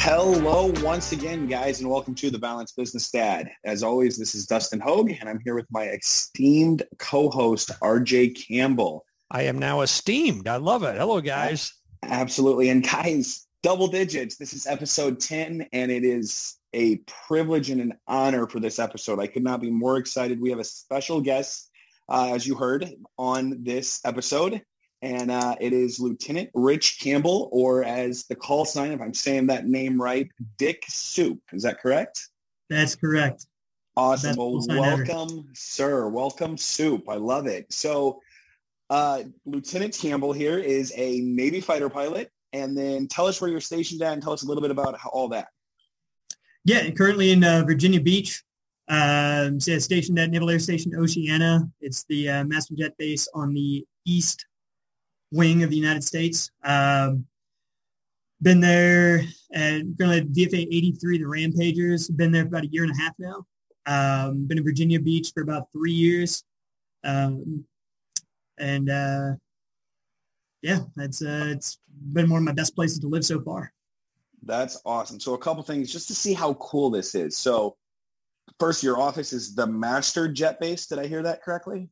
Hello once again, guys, and welcome to the Balanced Business Dad. As always, this is Dustin Hoog, and I'm here with my esteemed co-host, RJ Campbell. I am now esteemed. I love it. Hello, guys. Absolutely. And guys, double digits. This is episode 10, and it is a privilege and an honor for this episode. I could not be more excited. We have a special guest, as you heard, on this episode. And it is Lieutenant Rich Campbell, or as the call sign, if I'm saying that name right, Dick Soup. Is that correct? That's correct. Awesome. Well, welcome, sir. Welcome, Soup. I love it. So Lieutenant Campbell here is a Navy fighter pilot. And then tell us where you're stationed at and tell us a little bit about all that. Yeah, currently in Virginia Beach. Stationed at Naval Air Station Oceana. It's the master jet base on the east wing of the United States. Been there and currently at VFA 83, the Rampagers. Been there for about a year and a half now. Been in Virginia Beach for about 3 years. It's been one of my best places to live so far. That's awesome. So a couple things just to see how cool this is. So first, your office is the master jet base. Did I hear that correctly?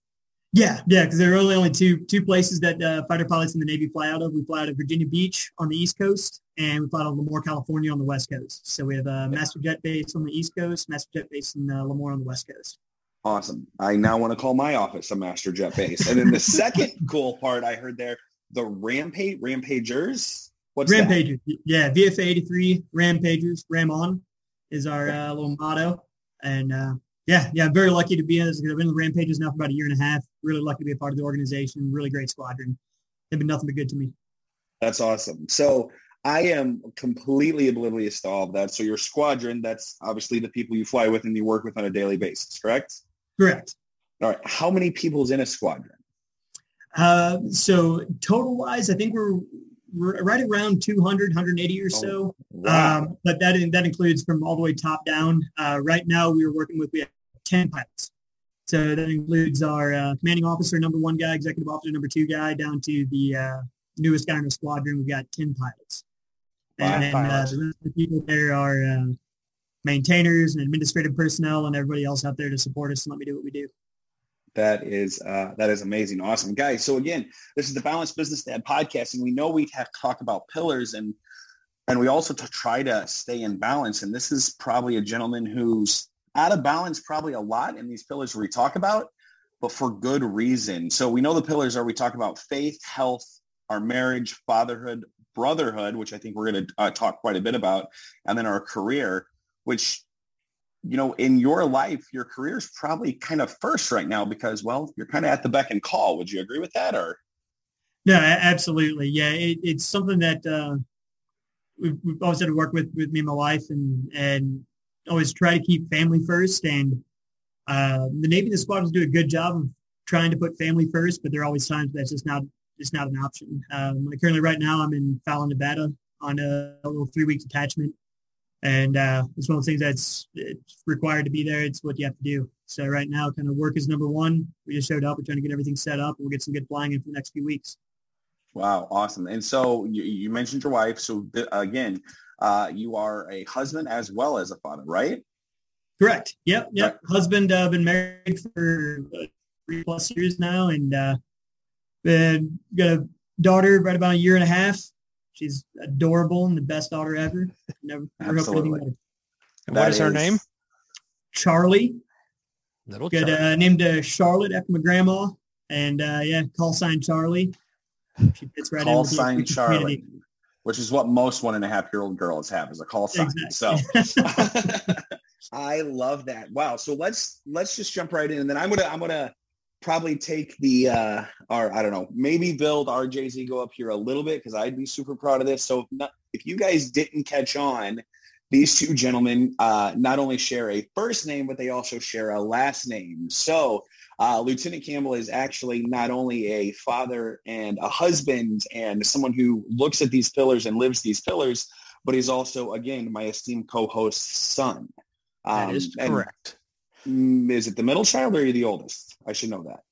Yeah, because there are really only two places that fighter pilots in the Navy fly out of. We fly out of Virginia Beach on the East Coast, and we fly out of Lemoore, California on the West Coast. So we have a master jet base on the East Coast, master jet base in Lemoore on the West Coast. Awesome. I now want to call my office a master jet base. And then the second cool part I heard there, the Rampagers. What's Rampagers? That? Yeah, VFA 83 Rampagers. Ram on is our little motto. And I'm very lucky to be in this. I've been in the Rampagers now for about a year and a half. Really lucky to be a part of the organization. Really great squadron. They've been nothing but good to me. That's awesome. So I am completely oblivious to all of that. So your squadron, that's obviously the people you fly with and you work with on a daily basis, correct? Correct. All right. How many people is in a squadron? So total-wise, I think we're right around 200, 180 or so. Wow. But that includes from all the way top down. Right now, we have 10 pilots. So that includes our commanding officer, number one guy, executive officer, number two guy, down to the newest guy in our squadron. We've got 10 pilots. And then the rest of the people there are maintainers and administrative personnel and everybody else out there to support us and let me do what we do. That is amazing. Awesome. Guys, so again, this is the Balanced Business Dad podcast, and we know we have talked about pillars, and we also try to stay in balance, and this is probably a gentleman who's out of balance probably a lot in these pillars we talk about, but for good reason. So we know the pillars are, we talk about faith, health, our marriage, fatherhood, brotherhood, which I think we're going to talk quite a bit about, and then our career, which, you know, in your life, your career is probably kind of first right now because, well, you're kind of at the beck and call. Would you agree with that? Or? No, absolutely. Yeah, it's something that we've always had to work with me and my wife and always try to keep family first. And the Navy and the squadrons do a good job of trying to put family first, but there are always times that's just not an option. Currently right now I'm in Fallon, Nevada on a little 3-week detachment. And it's one of those things it's required to be there. It's what you have to do. So right now, kind of work is number one. We just showed up. We're trying to get everything set up. We'll get some good flying in for the next few weeks. Wow. Awesome. And so you mentioned your wife. So again, you are a husband as well as a father, right? Correct. Yep. Right. Husband, been married for 3+ years now. And got a daughter right about a year and a half. She's adorable and the best daughter ever. Never hope anything better. And what is her name? Charlie. Little Good, Charlie. named Charlotte after my grandma. And call sign Charlie. She fits right call in. Sign Charlie, which is what most 1.5-year-old girls have is a call sign. Exactly. So I love that. Wow. So let's just jump right in, and then I'm gonna probably take the maybe build RJ's ego up here a little bit because I'd be super proud of this. So if you guys didn't catch on, these two gentlemen not only share a first name, but they also share a last name. So Lieutenant Campbell is actually not only a father and a husband and someone who looks at these pillars and lives these pillars, but he's also, again, my esteemed co-host's son. That is correct. Is it the middle child or are you the oldest? I should know that.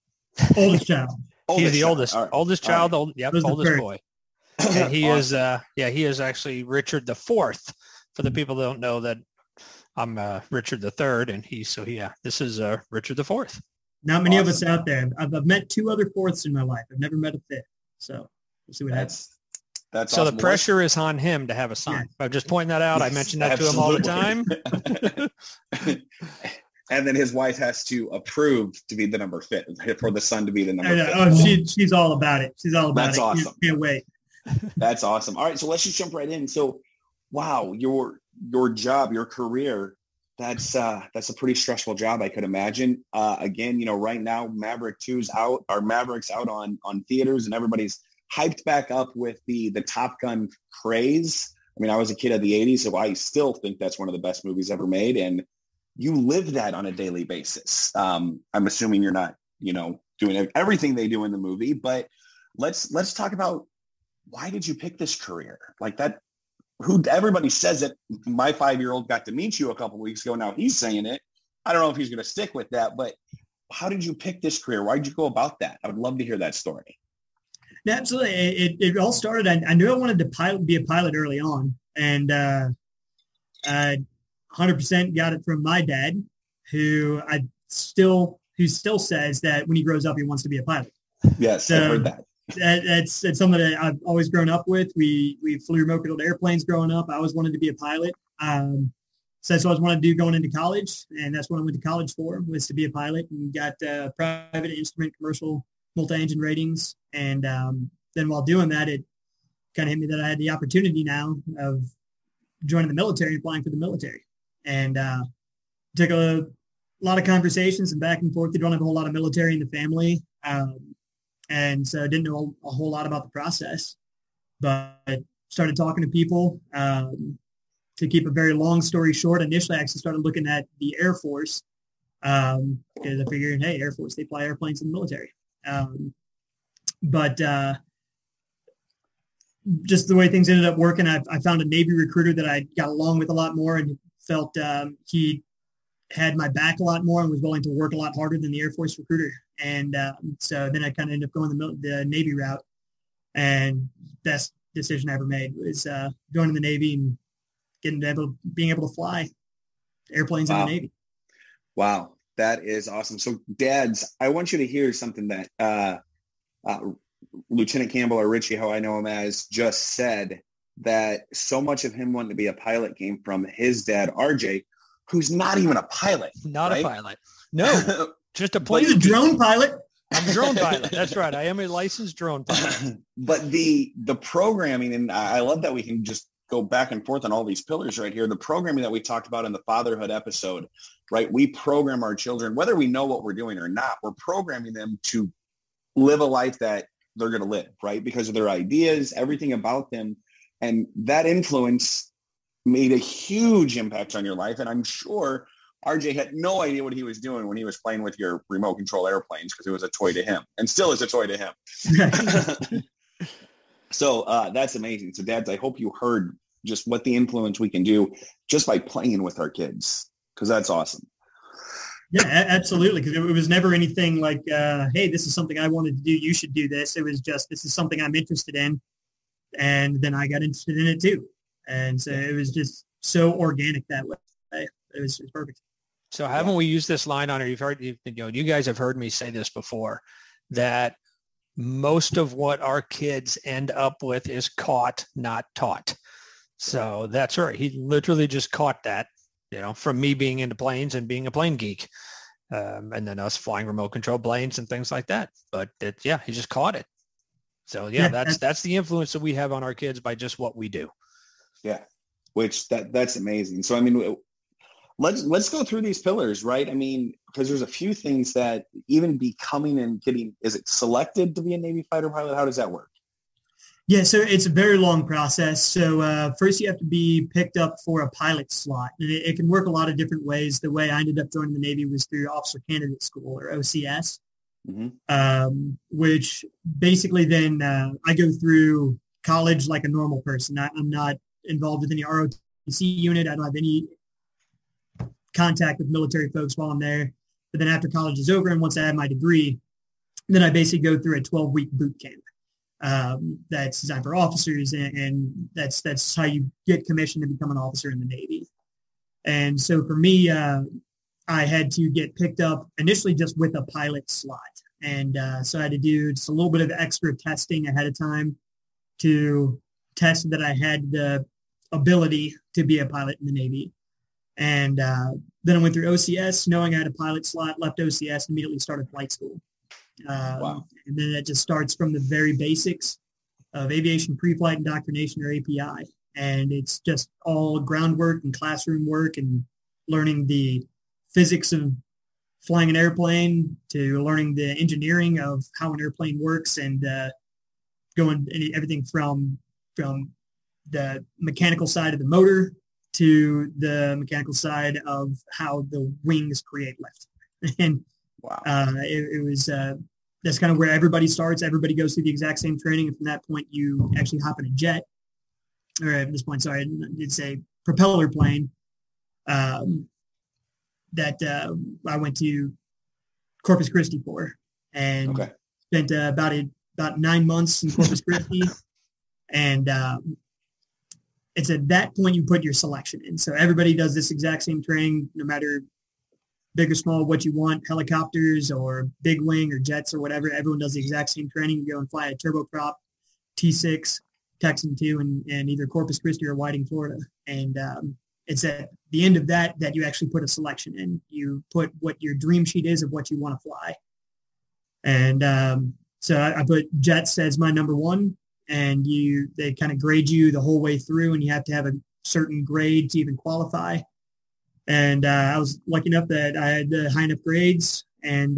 Oldest child. He's the oldest. Right. Oldest child. Right. Oldest boy. And he Awesome. he is actually Richard the Fourth for the people that don't know that I'm Richard III, and this is Richard IV. Not many of us out there. I've met 2 other fourths in my life. I've never met a 5th. So we'll see what happens. That's so awesome. The pressure is on him to have a son. Yeah. I'm just pointing that out. I mention that to him all the time. And then his wife has to approve to be the number 5th, for the son to be the number 5th. Oh, she's all about it. She's all about That's it. Awesome. Can't wait. That's awesome. All right, so let's just jump right in. So, wow, your job, your career, that's a pretty stressful job, I could imagine. Again, right now Maverick 2's out, or Maverick's out on theaters, and everybody's hyped back up with the Top Gun craze. I mean, I was a kid of the 80s, so I still think that's one of the best movies ever made. And you live that on a daily basis. I'm assuming you're not, doing everything they do in the movie, but let's talk about, why did you pick this career like that? Everybody says it. My 5-year-old got to meet you a couple of weeks ago. Now he's saying it. I don't know if he's going to stick with that, but how did you pick this career? Why did you go about that? I would love to hear that story. Absolutely. It all started, I knew I wanted to be a pilot early on, and I 100% got it from my dad, who still says that when he grows up, he wants to be a pilot. Yes, so, I heard that. That's something that I've always grown up with. We flew remote-controlled airplanes growing up. I always wanted to be a pilot. So that's what I wanted to do going into college, and that's what I went to college for, was to be a pilot, and got private instrument commercial multi-engine ratings. And then while doing that, it kind of hit me that I had the opportunity now of joining the military and flying for the military. And took a lot of conversations and back and forth. You don't have a whole lot of military in the family. And so I didn't know a whole lot about the process, but started talking to people. To keep a very long story short, initially I actually started looking at the Air Force, because I figured, hey, Air Force, they fly airplanes in the military. But just the way things ended up working, I found a Navy recruiter that I got along with a lot more, and felt he had my back a lot more and was willing to work a lot harder than the Air Force recruiter. And so then I kind of ended up going the Navy route, and best decision I ever made was joining the Navy and being able to fly airplanes in the Navy. Wow. That is awesome. So dads, I want you to hear something that Lieutenant Campbell, or Richie, how I know him as, just said, that so much of him wanting to be a pilot came from his dad, RJ, who's not even a pilot. Not a pilot. No, just a plane. He's a drone pilot. I'm a drone pilot. That's right. I am a licensed drone pilot. But the programming, and I love that we can just go back and forth on all these pillars right here. The programming that we talked about in the fatherhood episode, right? We program our children, whether we know what we're doing or not, we're programming them to live a life that they're going to live, right? Because of their ideas, everything about them. And that influence made a huge impact on your life. And I'm sure RJ had no idea what he was doing when he was playing with your remote control airplanes, because it was a toy to him, and still is a toy to him. So that's amazing. So dads, I hope you heard just what the influence we can do just by playing with our kids, because that's awesome. Yeah, absolutely. Because it was never anything like, hey, this is something I wanted to do, you should do this. It was just, this is something I'm interested in. And then I got interested in it too. And so it was just so organic that way. It was perfect. So haven't we used this line on it? You guys have heard me say this before, that most of what our kids end up with is caught, not taught. So that's right. He literally just caught that, from me being into planes and being a plane geek. And then us flying remote control planes and things like that. But he just caught it. So that's the influence that we have on our kids by just what we do. Yeah, which that's amazing. So, I mean, let's go through these pillars, right? I mean, because there's a few things that even becoming and getting, is it selected to be a Navy fighter pilot? How does that work? Yeah, so it's a very long process. So first you have to be picked up for a pilot slot. And it can work a lot of different ways. The way I ended up joining the Navy was through Officer Candidate School, or OCS, which basically then I go through college like a normal person. I'm not involved with any ROTC unit. I don't have any contact with military folks while I'm there. But then after college is over and once I have my degree, then I basically go through a 12-week boot camp. that's designed for officers, and that's how you get commissioned to become an officer in the Navy. And so for me, I had to get picked up initially just with a pilot slot. And so I had to do just a little bit of extra testing ahead of time to test that I had the ability to be a pilot in the Navy. And then I went through OCS, knowing I had a pilot slot, left OCS, immediately started flight school. Wow. And then it just starts from the very basics of aviation pre-flight indoctrination, or API. And it's just all groundwork and classroom work and learning the physics of flying an airplane to learning the engineering of how an airplane works, and going everything from the mechanical side of the motor to the mechanical side of how the wings create lift. And wow, it was that's kind of where everybody starts. Everybody goes through the exact same training, and from that point, you actually hop in a jet. Or at this point, sorry, I did say propeller plane. That I went to Corpus Christi for, and spent about 9 months in Corpus Christi. And it's at that point you put your selection in. So everybody does this exact same training, no matter big or small, what you want, helicopters or big wing or jets or whatever. Everyone does the exact same training. You go and fly a turboprop T6 Texan 2 in either Corpus Christi or Whiting, Florida. And it's at the end of that you actually put a selection in. You put what your dream sheet is of what you want to fly. And so I put jets as my number one, and they kind of grade you the whole way through, and you have to have a certain grade to even qualify. And I was lucky enough that I had high enough grades, and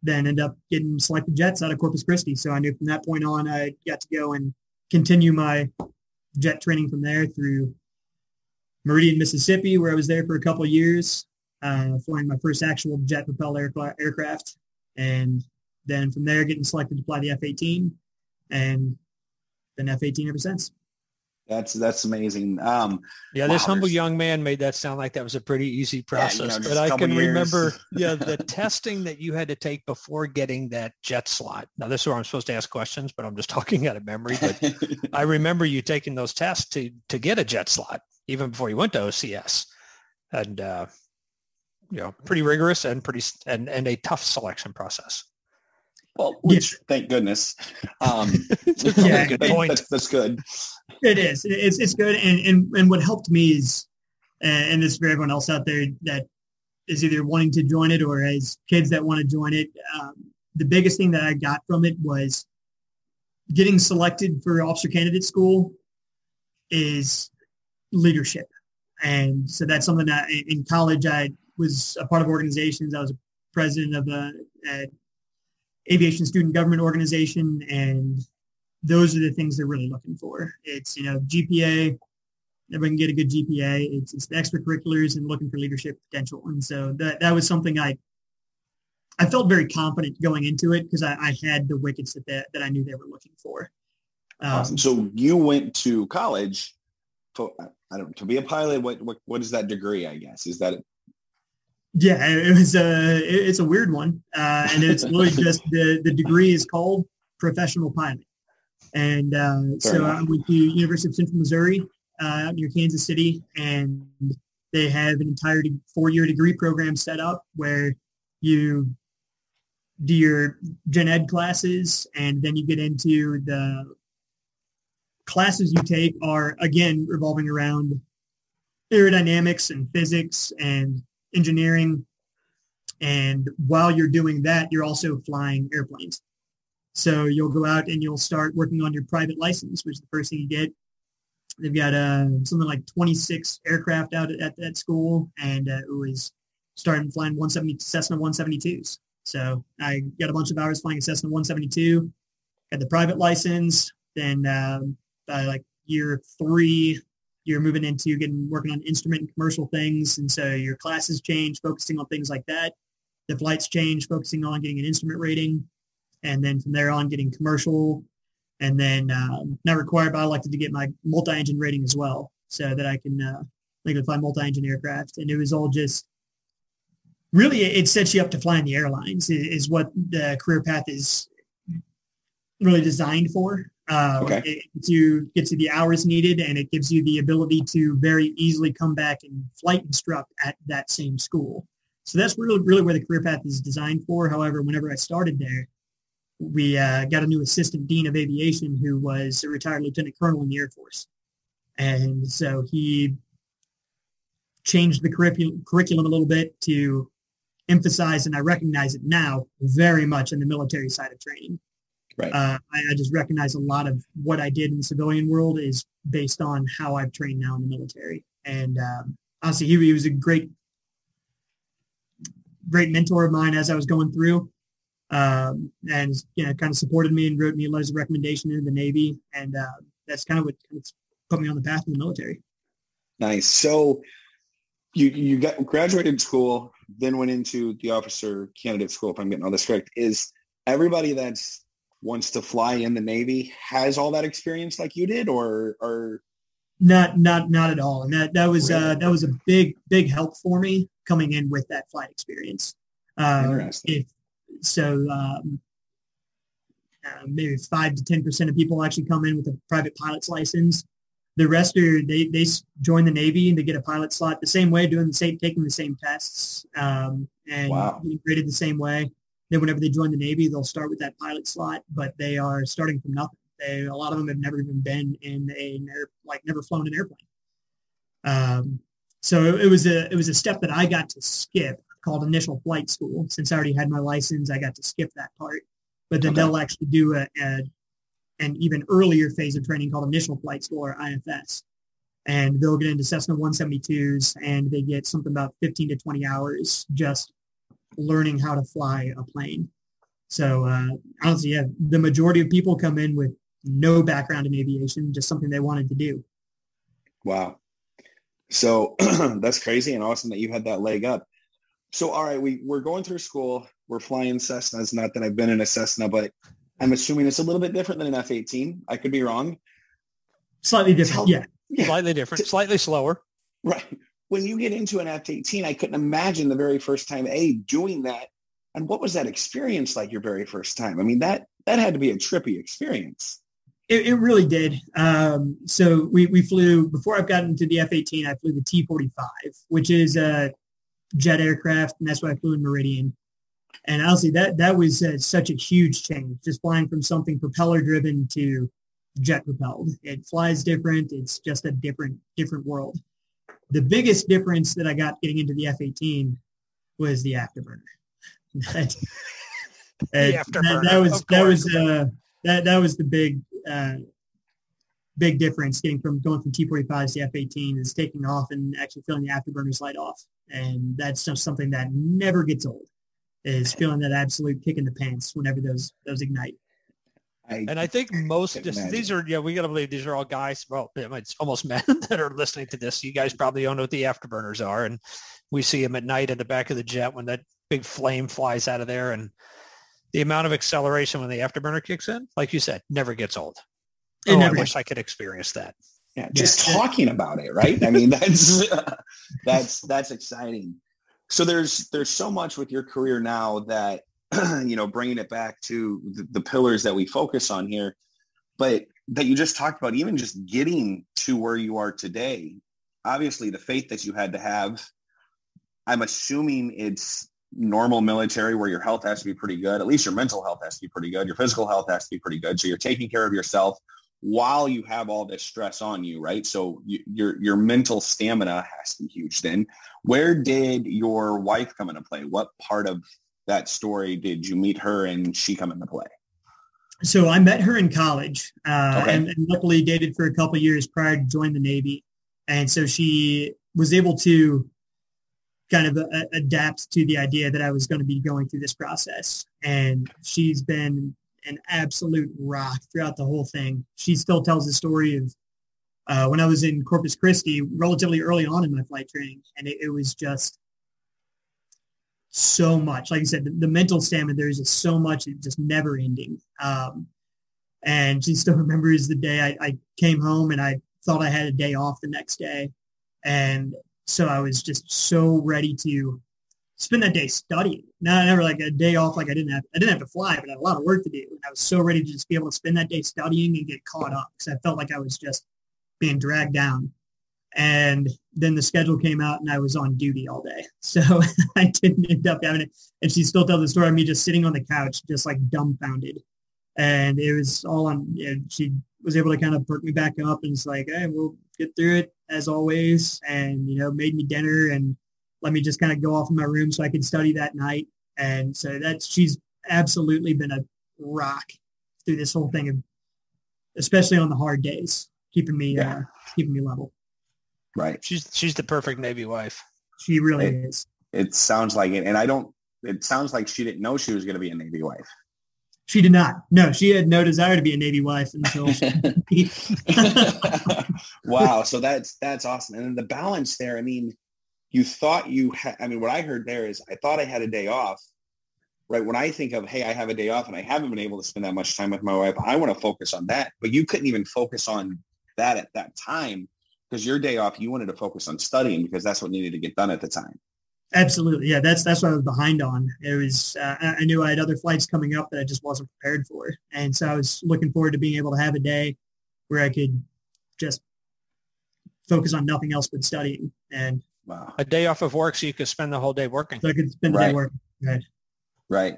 then ended up getting selected jets out of Corpus Christi. So I knew from that point on, I got to go and continue my jet training from there through Meridian, Mississippi, where I was there for a couple of years, flying my first actual jet-propelled aircraft. And then from there, getting selected to fly the F-18, and been F-18 ever since. That's amazing. This humble young man made that sound like that was a pretty easy process. But I can remember the testing that you had to take before getting that jet slot. Now, this is where I'm supposed to ask questions, but I'm just talking out of memory. But I remember you taking those tests to get a jet slot, even before you went to OCS. And, pretty rigorous and a tough selection process. Well, thank goodness. Good point. That's good. It is. It's good. And what helped me is, and this is for everyone else out there that is either wanting to join it or has kids that want to join it, the biggest thing that I got from it was getting selected for officer candidate school is leadership. And so that's something that in college I was a part of organizations. I was a president of a aviation student government organization, and those are the things they're really looking for. It's, GPA, everyone can get a good GPA. It's the extracurriculars and looking for leadership potential. And so that was something I felt very confident going into it, because I had the wickets that I knew they were looking for. Awesome. So you went to college to be a pilot. What is that degree, I guess? Is that it? Yeah, it's a weird one. And it's really just the degree is called professional pilot. And so I went to University of Central Missouri out near Kansas City, and they have an entire 4-year degree program set up where you do your gen ed classes, and then you get into the classes you take are, again, revolving around aerodynamics and physics and engineering. And while you're doing that, you're also flying airplanes. So you'll go out and you'll start working on your private license, which is the first thing you get. They've got something like 26 aircraft out at that school, and it was starting flying Cessna 172s. So I got a bunch of hours flying a Cessna 172, got the private license. Then by like year 3, you're moving into working on instrument and commercial things. And so your classes change, focusing on things like that. The flights change, focusing on getting an instrument rating. And then from there on, getting commercial. And then not required, but I elected to get my multi-engine rating as well, so that I can fly multi-engine aircraft. And it was all just, really, it sets you up to fly in the airlines is what the career path is really designed for. Okay. It gets you the hours needed, and it gives you the ability to very easily come back and flight instruct at that same school. So that's really where the career path is designed for. However, whenever I started there, we got a new assistant dean of aviation who was a retired lieutenant colonel in the Air Force. And so he changed the curriculum a little bit to emphasize, and I recognize it now, very much in the military side of training. Right. I just recognize a lot of what I did in the civilian world is based on how I've trained now in the military. And honestly, he was a great mentor of mine as I was going through, and kind of supported me and wrote me letters of recommendation into the Navy. And that's kind of what put me on the path in the military. Nice. So you graduated school, then went into the officer candidate school, if I'm getting all this correct. Is everybody that's wants to fly in the Navy has all that experience like you did, or not at all? And that was a big help for me coming in with that flight experience. Interesting. Maybe 5 to 10% of people actually come in with a private pilot's license. The rest they join the Navy and they get a pilot slot the same way, taking the same tests, and getting graded the same way. Then whenever they join the Navy, they'll start with that pilot slot, but they are starting from nothing. A lot of them have never even been in never flown an airplane. So it was a step that I got to skip, called initial flight school. Since I already had my license, I got to skip that part. But then they'll actually do an even earlier phase of training called initial flight school, or IFS. And they'll get into Cessna 172s, and they get something about 15 to 20 hours just learning how to fly a plane. So honestly, the majority of people come in with no background in aviation, just something they wanted to do. Wow. So that's crazy and awesome that you had that leg up. So, all right, we're going through school. We're flying Cessnas. Not that I've been in a Cessna, but I'm assuming it's a little bit different than an F-18. I could be wrong. Slightly different, yeah. Slightly different, slightly slower. Right. When you get into an F-18, I couldn't imagine the very first time, doing that. And what was that experience like your very first time? I mean, that had to be a trippy experience. It really did. So we flew, before I've gotten to the F-18, I flew the T-45, which is a jet aircraft, and that's what I flew in Meridian. And honestly, that was such a huge change, just flying from something propeller-driven to jet-propelled. It flies different. It's just a different world. The biggest difference that I got getting into the F-18 was the afterburner. That was the big difference going from T-45s to F-18 is taking off and actually feeling the afterburners light off. And that's just something that never gets old, is feeling that absolute kick in the pants whenever those ignite. I think these are, we got to believe these are all guys, well, it's almost men that are listening to this. You guys probably don't know what the afterburners are. And we see them at night in the back of the jet when that big flame flies out of there. And the amount of acceleration when the afterburner kicks in, like you said, never gets old. I wish I could experience that. Yeah, just talking about it, right? I mean, that's exciting. So there's so much with your career now that, bringing it back to the pillars that we focus on here, but that you just talked about, even just getting to where you are today, obviously the faith that you had to have, I'm assuming it's normal military where your health has to be pretty good. At least your mental health has to be pretty good. Your physical health has to be pretty good. So you're taking care of yourself while you have all this stress on you, right? So your mental stamina has to be huge then. Where did your wife come into play? What part of that story did you meet her and she come into play? So I met her in college and luckily dated for a couple of years prior to joining the Navy. And so she was able to kind of adapt to the idea that I was going to be going through this process. And she's been an absolute rock throughout the whole thing. She still tells the story of when I was in Corpus Christi relatively early on in my flight training. And it was just so much. Like I said, the mental stamina, there's just so much, it's just never ending. And she still remembers the day I came home and I thought I had a day off the next day. And so I was just so ready to spend that day studying. Never like a day off. Like I didn't have to fly, but I had a lot of work to do. And I was so ready to just be able to spend that day studying and get caught up because I felt like I was just being dragged down. And then the schedule came out and I was on duty all day. So I didn't end up having it. And she still tells the story of me just sitting on the couch, just like dumbfounded. And it was all on, she was able to kind of perk me back up and it's like, hey, we'll get through it as always. And, made me dinner and let me just kind of go off in my room so I could study that night. And so she's absolutely been a rock through this whole thing, especially on the hard days, keeping me level. Right. She's the perfect Navy wife. She really is. It sounds like it. And it sounds like she didn't know she was going to be a Navy wife. She did not. No, she had no desire to be a Navy wife until Wow. So that's awesome. And then the balance there, I mean, you thought what I heard there is I thought I had a day off, right? When I think of, hey, I have a day off and I haven't been able to spend that much time with my wife, I want to focus on that. But you couldn't even focus on that at that time because your day off, you wanted to focus on studying because that's what needed to get done at the time. Absolutely. Yeah, that's what I was behind on. It was, I knew I had other flights coming up that I just wasn't prepared for. And so I was looking forward to being able to have a day where I could just focus on nothing else but studying. And wow. A day off of work so you could spend the whole day working. So I could spend the day working. Right.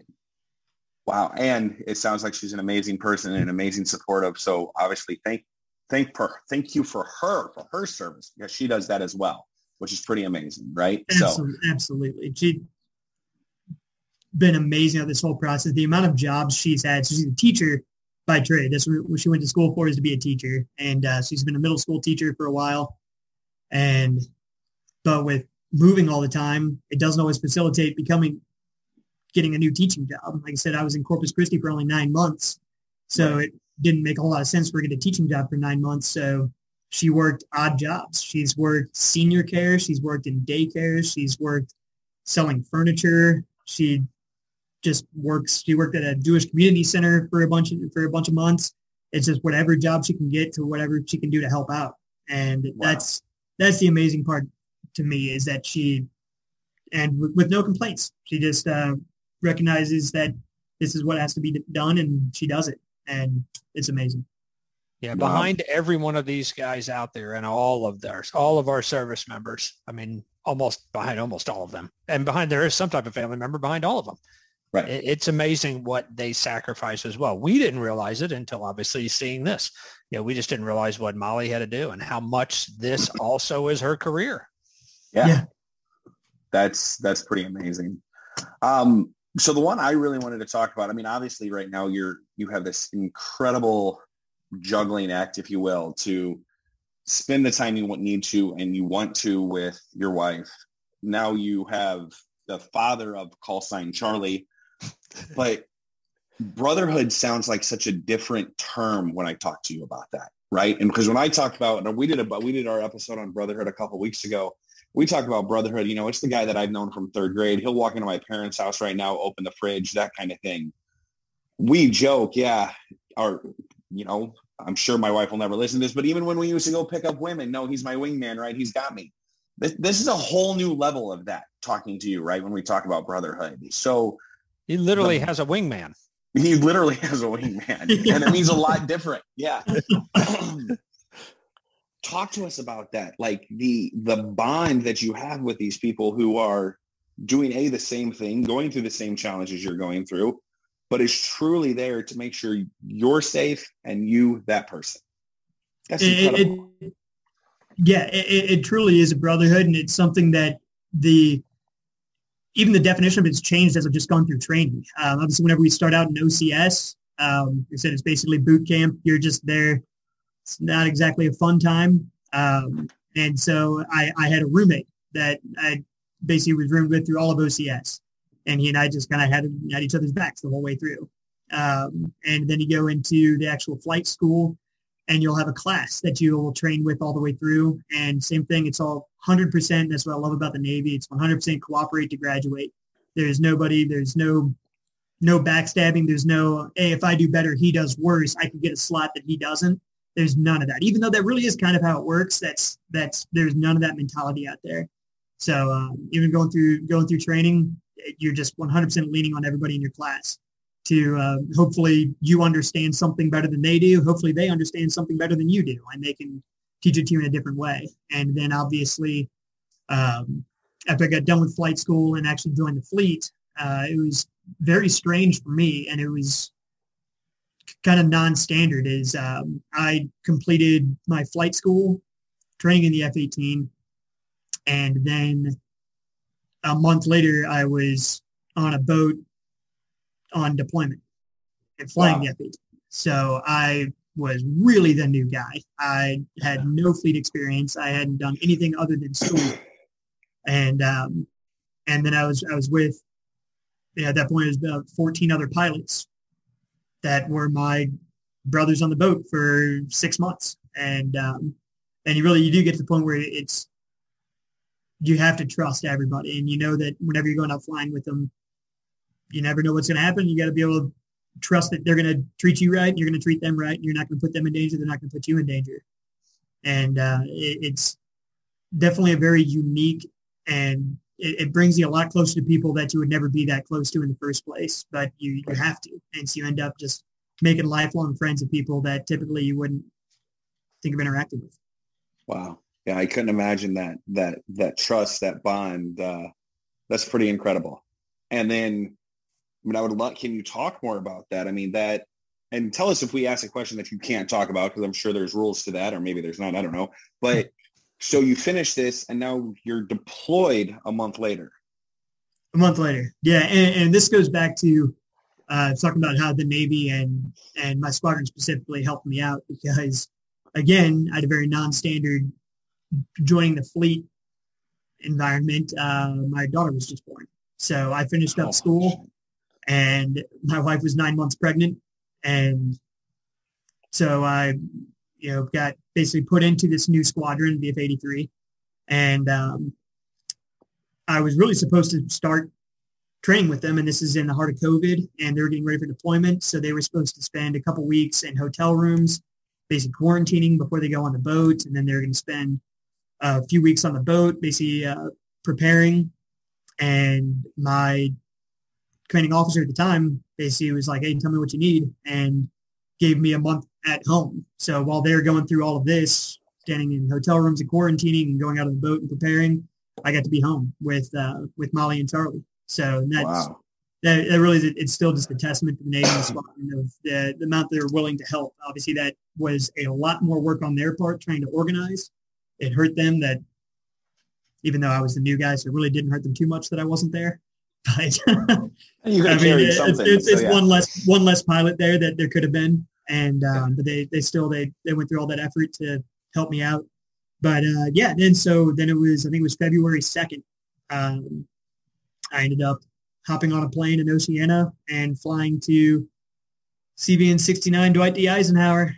Wow. And it sounds like she's an amazing person and an amazing supportive. So obviously thank you for her service because she does that as well, which is pretty amazing, right? Absolutely. She's been amazing on this whole process. The amount of jobs she's had. So she's a teacher by trade. That's what she went to school for, is to be a teacher. And she's been a middle school teacher for a while. But with moving all the time, it doesn't always facilitate getting a new teaching job. Like I said, I was in Corpus Christi for only 9 months. So it didn't make a whole lot of sense for her to get a teaching job for 9 months. So she worked odd jobs. She's worked senior care. She's worked in daycare. She's worked selling furniture. She worked at a Jewish community center for a bunch of months. It's just whatever job she can get to whatever she can do to help out. And that's the amazing part to me, is that with no complaints, she just recognizes that this is what has to be done and she does it. And it's amazing. Yeah, behind every one of these guys out there and all of our service members, I mean, behind almost all of them. And behind there is some type of family member behind all of them. Right. It's amazing what they sacrifice as well. We didn't realize it until obviously seeing this. We just didn't realize what Molly had to do and how much this also is her career. Yeah. That's pretty amazing. So the one I really wanted to talk about, I mean, obviously right now you have this incredible juggling act, if you will, to spend the time you need to and you want to with your wife. Now you have the father of call sign Charlie, but brotherhood sounds like such a different term when I talk to you about that, right? And because when I talked about, we did our episode on brotherhood a couple of weeks ago. We talked about brotherhood. It's the guy that I've known from third grade. He'll walk into my parents' house right now, open the fridge, that kind of thing. We joke, I'm sure my wife will never listen to this, but even when we used to go pick up women, no, he's my wingman, right? He's got me. This is a whole new level of that, talking to you, right, when we talk about brotherhood. So he literally has a wingman. He literally has a wingman, and it means a lot different. Yeah. Talk to us about that, like the bond that you have with these people who are doing the same thing, going through the same challenges you're going through, but is truly there to make sure you're safe and you, that person. That's incredible. It truly is a brotherhood, and it's something that even the definition of it's changed as I've just gone through training. Obviously, whenever we start out in OCS, I said it's basically boot camp. You're just there. It's not exactly a fun time. And so I had a roommate that I basically was roomed with through all of OCS. And he and I just kind of had each other's backs the whole way through. And then you go into the actual flight school, and you'll have a class that you will train with all the way through. And same thing, it's all 100%. That's what I love about the Navy. It's 100% cooperate to graduate. There's no backstabbing. There's no, hey, if I do better, he does worse, I can get a slot that he doesn't. There's none of that. Even though that really is kind of how it works, there's none of that mentality out there. So even going through training, you're just 100% leaning on everybody in your class to hopefully you understand something better than they do. Hopefully they understand something better than you do, and they can teach it to you in a different way. And then obviously, after I got done with flight school and actually joined the fleet, it was very strange for me, and it was kind of non-standard. Is I completed my flight school training in the F-18, and then a month later, I was on a boat on deployment and flying the F-18. So I was really the new guy. I had no fleet experience. I hadn't done anything other than school. And then I was with, at that point, it was about 14 other pilots that were my brothers on the boat for 6 months. And you do get to the point where you have to trust everybody. And you know that whenever you're going out flying with them, you never know what's going to happen. You got to be able to trust that they're going to treat you right. You're going to treat them right. You're not going to put them in danger. They're not going to put you in danger. And it's definitely a very unique, and it brings you a lot closer to people that you would never be that close to in the first place, but you have to. And so you end up just making lifelong friends of people that typically you wouldn't think of interacting with. Wow. Yeah, I couldn't imagine that trust, that bond. That's pretty incredible. And then, I would love, can you talk more about that? I mean, and tell us if we ask a question that you can't talk about, because I'm sure there's rules to that, or maybe there's not, I don't know. But so you finish this and now you're deployed a month later. A month later. Yeah. And this goes back to talking about how the Navy and my squadron specifically helped me out, because again, I had a very non-standard joining the fleet environment. My daughter was just born. So I finished up school, and my wife was 9 months pregnant. And so I, got basically put into this new squadron, the F-83. And I was really supposed to start training with them. And this is in the heart of COVID, and they were getting ready for deployment. So they were supposed to spend a couple weeks in hotel rooms, basically quarantining before they go on the boat. And then they were going to spend a few weeks on the boat, basically preparing. And my training officer at the time basically was like, hey, tell me what you need, and gave me a month at home. So while they were going through all of this, standing in hotel rooms and quarantining and going out of the boat and preparing, I got to be home with Molly and Charlie. So that really, it's still just a testament to the Navy and the squadron of the amount they're willing to help. Obviously, that was a lot more work on their part trying to organize. It hurt them that, even though I was the new guy, so it really didn't hurt them too much that I wasn't there. But you carried something. It's one less pilot there that there could have been, and but they went through all that effort to help me out. But then it was, I think it was February 2nd. I ended up hopping on a plane in Oceana and flying to CVN 69 Dwight D. Eisenhower,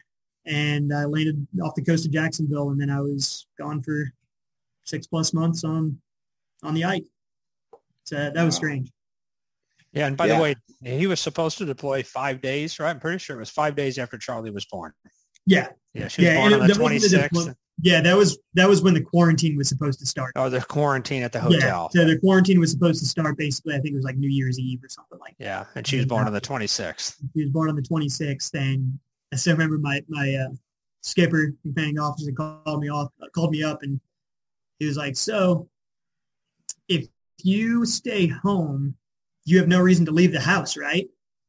and I landed off the coast of Jacksonville, and then I was gone for 6+ months on the Ike. So that was strange. Yeah, and by the way, he was supposed to deploy 5 days, right? I'm pretty sure it was 5 days after Charlie was born. Yeah. Yeah, she was born on the 26th. Yeah, that was when the quarantine was supposed to start. Oh, the quarantine at the hotel. Yeah, so the quarantine was supposed to start basically, I think it was like New Year's Eve or something like that. Yeah, and she was born on the 26th. She was born on the 26th, and I still remember my skipper, commanding officer, called me up, and he was like, so if you stay home, you have no reason to leave the house, right?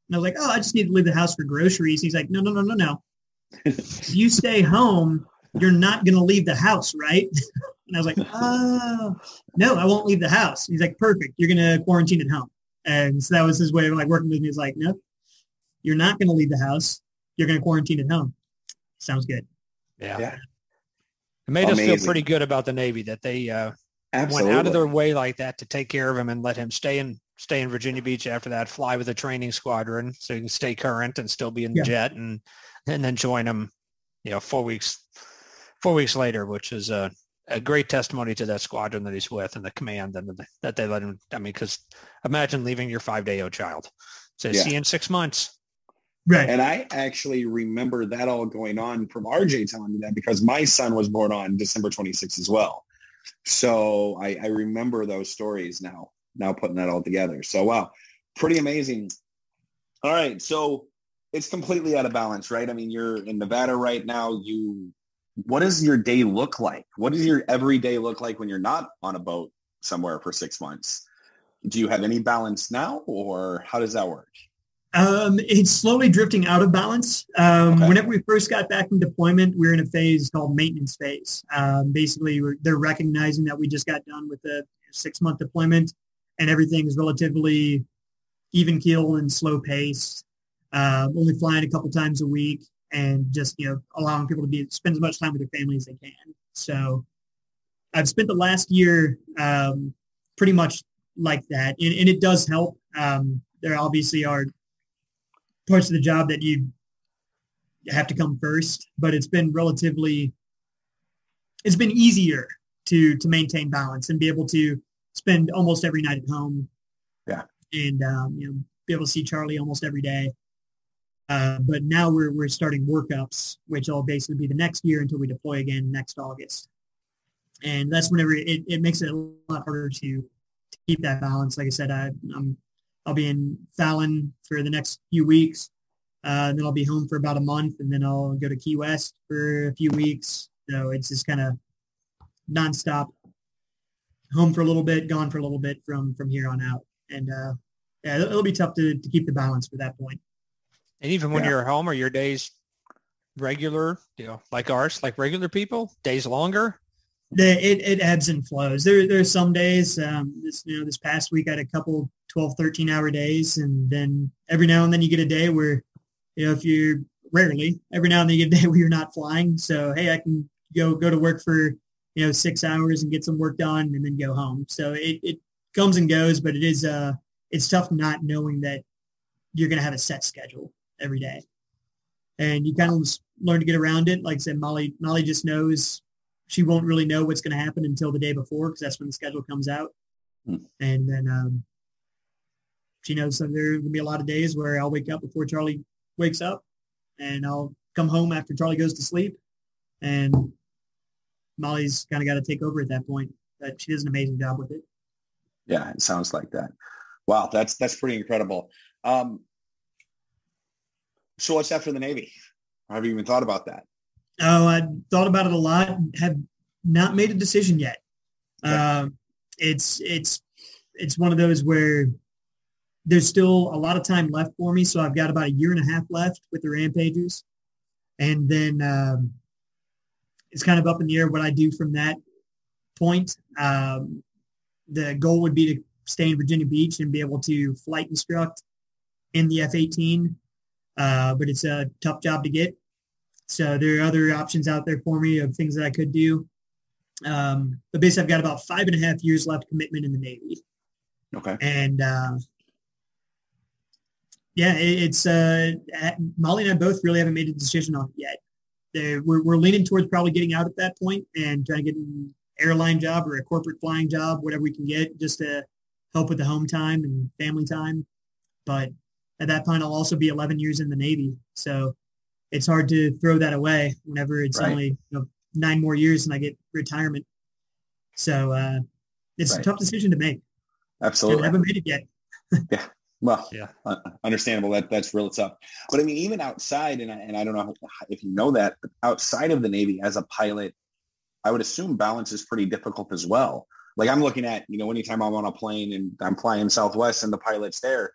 And I was like, oh, I just need to leave the house for groceries. He's like, no. If you stay home, you're not going to leave the house, right? And I was like, no, I won't leave the house. He's like, perfect. You're going to quarantine at home. And so that was his way of working with me. He's like, no, you're not going to leave the house. You're going to quarantine at home. Sounds good. Yeah. It made us feel pretty good about the Navy that they Absolutely. went out of their way like that to take care of him and let him stay in Virginia Beach after that, fly with a training squadron so he can stay current and still be in the jet, and then join him, 4 weeks later, which is a great testimony to that squadron that he's with and the command and that they let him. I mean, because imagine leaving your 5-day-old child. So see you in 6 months. Right. And I actually remember that all going on from RJ telling me that, because my son was born on December 26th as well. So I remember those stories now putting that all together. So, wow, pretty amazing. All right. So it's completely out of balance, right? I mean, you're in Nevada right now. What does your day look like? What does your everyday look like when you're not on a boat somewhere for 6 months? Do you have any balance now, or how does that work? It's slowly drifting out of balance. Okay. Whenever we first got back from deployment, we were in a phase called maintenance phase. Basically, they're recognizing that we just got done with a 6-month deployment and everything is relatively even keel and slow paced, only flying a couple times a week and just, allowing people to spend as much time with their family as they can. So I've spent the last year pretty much like that. And it does help. There obviously are parts of the job that you have to come first, but it's been easier to maintain balance and be able to spend almost every night at home. Yeah. And, be able to see Charlie almost every day. But now we're starting workups, which will basically be the next year until we deploy again next August. And that's whenever it makes it a lot harder to keep that balance. Like I said, I'll be in Fallon for the next few weeks. Then I'll be home for about a month, and then I'll go to Key West for a few weeks. So it's just kind of nonstop, home for a little bit, gone for a little bit from here on out. And it'll be tough to keep the balance for that point. And even when you're at home, are your days regular, like ours, like regular people, days longer? It ebbs and flows. There's some days, this past week I had a couple 12, 13-hour days. And then every now and then you get a day where, every now and then you get a day where you're not flying. So, hey, I can go to work for, 6 hours and get some work done and then go home. So it comes and goes, but it's tough not knowing that you're going to have a set schedule every day. And you kind of learn to get around it. Like I said, Molly just knows she won't really know what's going to happen until the day before, because that's when the schedule comes out. And then she knows that there are going to be a lot of days where I'll wake up before Charlie wakes up, and I'll come home after Charlie goes to sleep. And Molly's kind of got to take over at that point. But she does an amazing job with it. Yeah, it sounds like that. Wow, that's pretty incredible. So what's after the Navy? Have you even thought about that? Oh, I thought about it a lot. Have not made a decision yet. Okay. It's one of those where there's still a lot of time left for me. So I've got about 1.5 years left with the Rampagers. And then it's kind of up in the air what I do from that point. The goal would be to stay in Virginia Beach and be able to flight instruct in the F-18. But it's a tough job to get. So there are other options out there for me of things that I could do. But basically I've got about 5.5 years left commitment in the Navy. Okay. And it's Molly and I both really haven't made a decision on it yet. We're leaning towards probably getting out at that point and trying to get an airline job or a corporate flying job, whatever we can get, just to help with the home time and family time. But at that point, I'll also be 11 years in the Navy. So it's hard to throw that away whenever it's only 9 more years and I get retirement. So it's a tough decision to make. Absolutely. I haven't made it yet. Yeah. Well, understandable. That's real tough. But I mean, even outside, and I don't know if you know that, but outside of the Navy as a pilot, I would assume balance is pretty difficult as well. Like I'm looking at, anytime I'm on a plane and I'm flying Southwest and the pilot's there,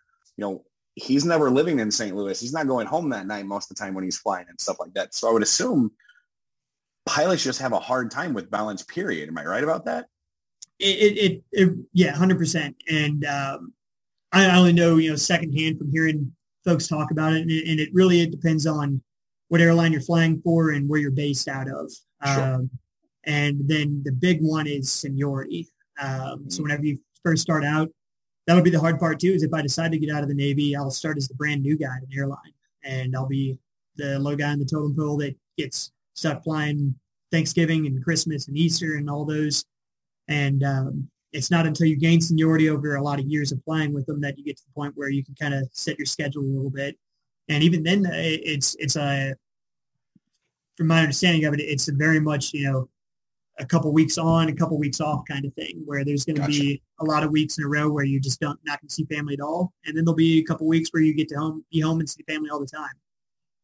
he's never living in St. Louis. He's not going home that night most of the time when he's flying and stuff like that. So I would assume pilots just have a hard time with balance, period. Am I right about that? Yeah, 100%. And I only know, secondhand from hearing folks talk about it. And it depends on what airline you're flying for and where you're based out of. Sure. And then the big one is seniority. So whenever you first start out, that'll be the hard part too, is if I decide to get out of the Navy, I'll start as the brand new guy at an airline. And I'll be the low guy in the totem pole that gets stuck flying Thanksgiving and Christmas and Easter and all those. And it's not until you gain seniority over a lot of years of flying with them that you get to the point where you can kind of set your schedule a little bit. And even then, it's from my understanding of it, it's a very much, a couple weeks on, a couple weeks off kind of thing, where there's going to be a lot of weeks in a row where you just not going to see family at all. And then there'll be a couple weeks where you get to be home and see family all the time.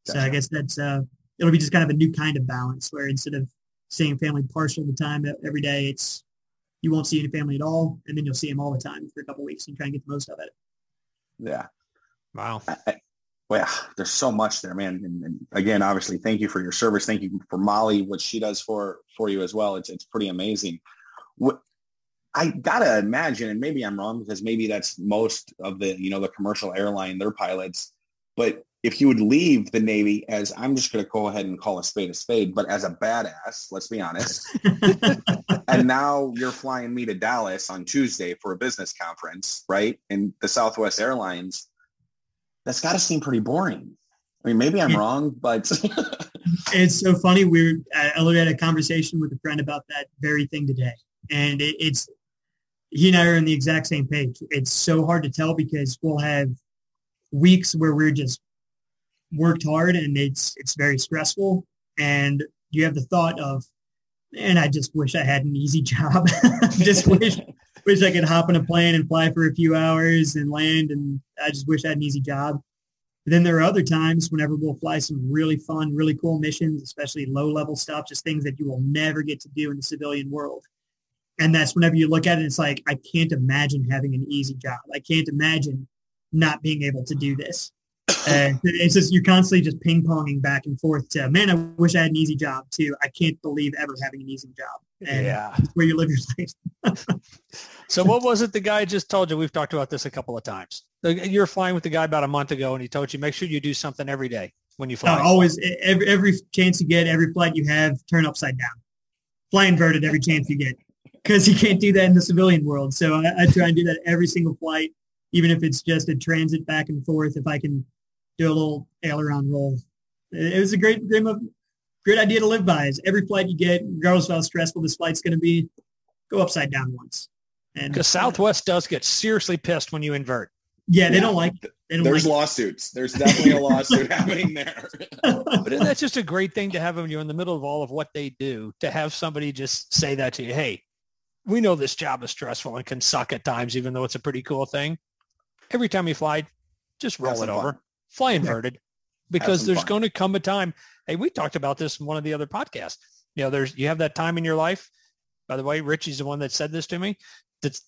Gotcha. So I guess that's, it'll be just kind of a new kind of balance where instead of seeing family partial the time every day, you won't see any family at all. And then you'll see them all the time for a couple weeks and try and get the most of it. Yeah. Wow. Well, there's so much there, man. And again, obviously, thank you for your service. Thank you for Molly, what she does for you as well. It's pretty amazing. I gotta imagine, and maybe I'm wrong because maybe that's most of the, the commercial airline, their pilots. But if you would leave the Navy as, I'm just going to go ahead and call a spade, but as a badass, let's be honest. And now you're flying me to Dallas on Tuesday for a business conference, right? And the Southwest Airlines. That's got to seem pretty boring. I mean, maybe I'm wrong, but it's so funny. I literally had a conversation with a friend about that very thing today, and he and I are on the exact same page. It's so hard to tell because we'll have weeks where we're just worked hard and it's very stressful, and you have the thought of, man, I just wish I had an easy job. Just wish I could hop on a plane and fly for a few hours and land, and I just wish I had an easy job. But then there are other times whenever we'll fly some really fun, really cool missions, especially low-level stuff, just things that you will never get to do in the civilian world. And that's whenever you look at it, it's like, I can't imagine having an easy job. I can't imagine not being able to do this. And it's just, you're constantly just ping-ponging back and forth to, man, I wish I had an easy job too. I can't believe ever having an easy job. And that's where you live your life. So what was it the guy just told you? We've talked about this a couple of times. You were flying with the guy about a month ago, and he told you, make sure you do something every day when you fly. Always, every chance you get, every flight you have, turn upside down. Fly inverted every chance you get, because you can't do that in the civilian world. So I try and do that every single flight, even if it's just a transit back and forth, if I can do a little aileron roll. It was a great idea to live by. Is every flight you get, regardless of how stressful this flight's going to be, go upside down once. Because Southwest does get seriously pissed when you invert. Yeah, they don't like it. There's lawsuits. There's definitely a lawsuit happening there. But isn't that just a great thing to have when you're in the middle of all of what they do, to have somebody just say that to you? Hey, we know this job is stressful and can suck at times, even though it's a pretty cool thing. Every time you fly, just roll it over. Fly inverted, because there's going to come a time. Hey, we talked about this in one of the other podcasts. You have that time in your life. By the way, Richie's the one that said this to me.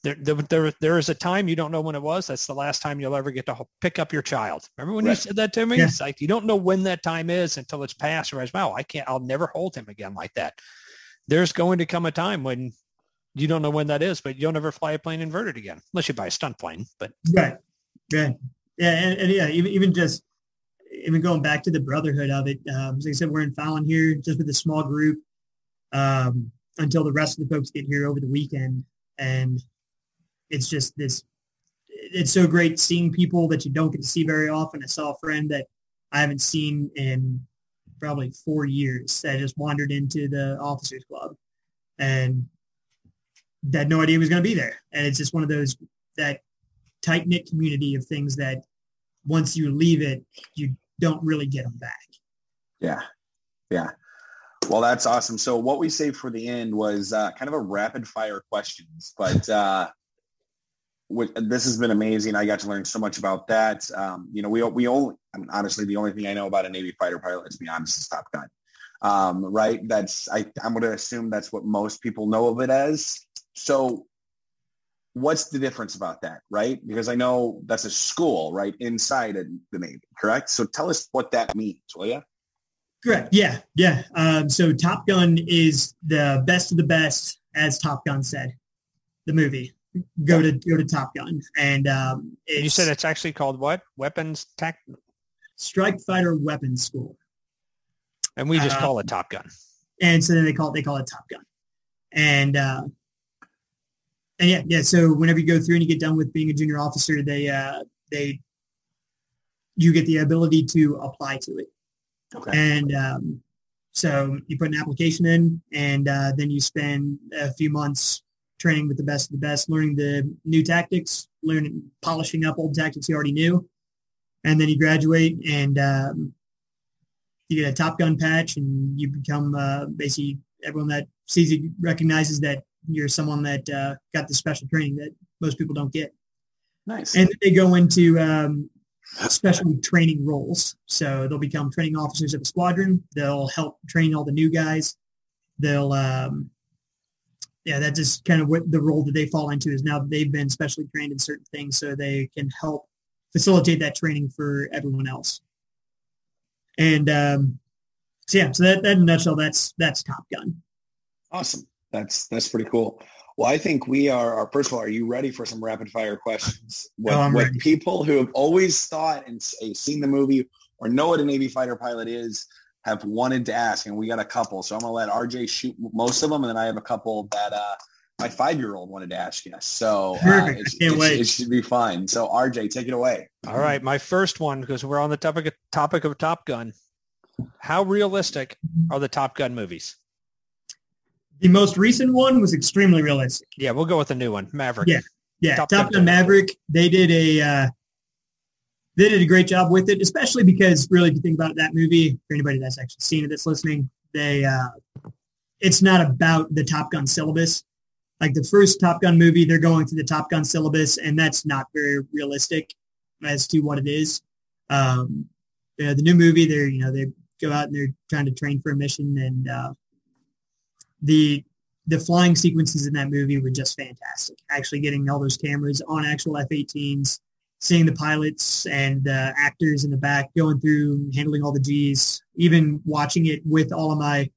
There is a time, you don't know when it was. That's the last time you'll ever get to pick up your child. Remember when you said that to me? Yeah. It's like, you don't know when that time is until it's past. Or wow, I'll never hold him again like that. There's going to come a time when you don't know when that is, but you'll never fly a plane inverted again, unless you buy a stunt plane. But right. Yeah, and even going back to the Brotherhood of it, like I said, we're in Fallon here just with a small group until the rest of the folks get here over the weekend. And it's just it's so great seeing people that you don't get to see very often. I saw a friend that I haven't seen in probably 4 years that just wandered into the officers club and had no idea he was going to be there. And it's just one of those, that tight-knit community of things that once you leave it, you don't really get them back. Yeah. Well, that's awesome. So what we saved for the end was kind of a rapid fire questions, but this has been amazing. I got to learn so much about that. We only, honestly, the only thing I know about a Navy fighter pilot, to be honest, is Top Gun. Right. I'm going to assume that's what most people know of it as. So what's the difference about that? Right. Because I know that's a school, right, inside of the Navy, correct? So tell us what that means, will you? Correct. Yeah. So Top Gun is the best of the best, as Top Gun said, the movie. Go to Top Gun. And you said it's actually called what? Strike Fighter Weapons School. And we just call it Top Gun. And so then they call it Top Gun. And yeah. So whenever you go through and you get done with being a junior officer, you get the ability to apply to it. Okay. And so you put an application in, and then you spend a few months training with the best of the best, learning the new tactics, polishing up old tactics you already knew. And then you graduate, and you get a Top Gun patch, and you become basically everyone that sees you recognizes that you're someone that got the special training that most people don't get. Nice. And they go into special training roles. So they'll become training officers of the squadron. They'll help train all the new guys. They'll, that's just kind of what the role that they fall into is now that they've been specially trained in certain things so they can help facilitate that training for everyone else. And so that in a nutshell, that's Top Gun. Awesome. That's pretty cool. Well, I think we are, first of all, are you ready for some rapid fire questions? What people who have always thought and seen the movie or know what a Navy fighter pilot is have wanted to ask, and we got a couple. So I'm going to let RJ shoot most of them, and then I have a couple that my 5-year-old wanted to ask you. So it should be fine. So RJ, take it away. All right. My first one, because we're on the topic of Top Gun. How realistic are the Top Gun movies? The most recent one was extremely realistic. Yeah, we'll go with the new one, Maverick. Yeah. Top Gun Maverick. They did a great job with it, especially because really, if you think about that movie, for anybody that's actually seen it that's listening, it's not about the Top Gun syllabus. Like the first Top Gun movie, they're going through the Top Gun syllabus, and that's not very realistic as to what it is. The new movie, they go out and they're trying to train for a mission, and the flying sequences in that movie were just fantastic. Actually getting all those cameras on actual F-18s, seeing the pilots and actors in the back going through, handling all the Gs, even watching it with all of my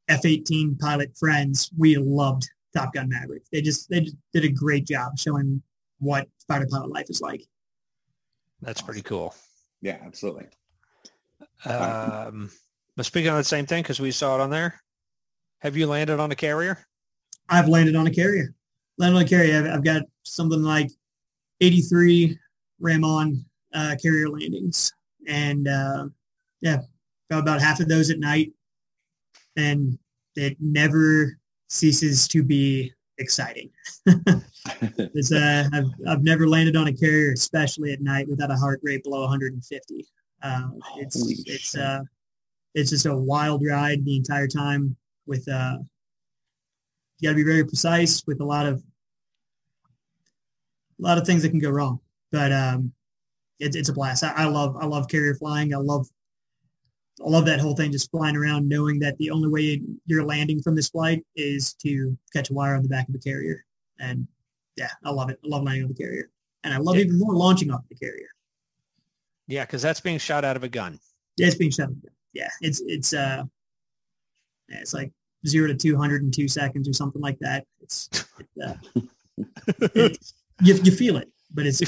F-18 pilot friends, we loved Top Gun Maverick. They just did a great job showing what fighter pilot life is like. That's pretty cool. Yeah, absolutely. But speaking of the same thing, because we saw it on there, have you landed on a carrier? I've landed on a carrier. I've got something like 83 Ram-on carrier landings. And, about half of those at night. And it never ceases to be exciting. I've never landed on a carrier, especially at night, without a heart rate below 150. It's just a wild ride the entire time. With you got to be very precise with a lot of things that can go wrong, but it's a blast. I love carrier flying. I love that whole thing, just flying around, knowing that the only way you're landing from this flight is to catch a wire on the back of the carrier. And yeah, I love it. I love landing on the carrier, and I love even more launching off the carrier. Yeah, because that's being shot out of a gun. Yeah, it's being shot out of a gun. Yeah, it's like 0 to 200 in 2 seconds or something like that. You feel it, but it's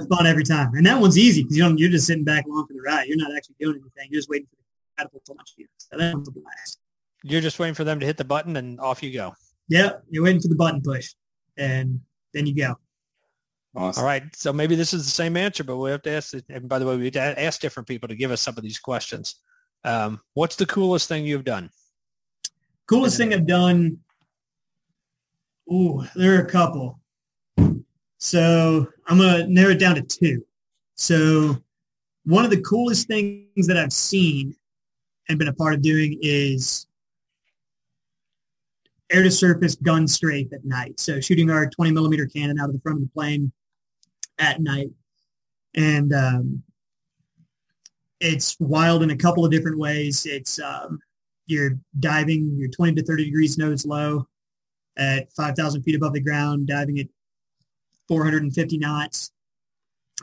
fun every time. And that one's easy because you're just sitting back along for the ride. You're not actually doing anything. You're just waiting for the catapult to launch you. So that one's a blast. You're just waiting for them to hit the button and off you go. Yeah, you're waiting for the button push, and then you go. Awesome. All right, so maybe this is the same answer, but we have to ask. And by the way, we have to ask different people to give us some of these questions. What's the coolest thing you've done? Coolest thing I've done. Ooh, there are a couple. So I'm going to narrow it down to 2. So one of the coolest things that I've seen and been a part of doing is air-to-surface gun strafe at night. So shooting our 20-millimeter cannon out of the front of the plane at night. And it's wild in a couple of different ways. It's you're diving, you're 20 to 30 degrees nose low at 5,000 feet above the ground, diving at 450 knots.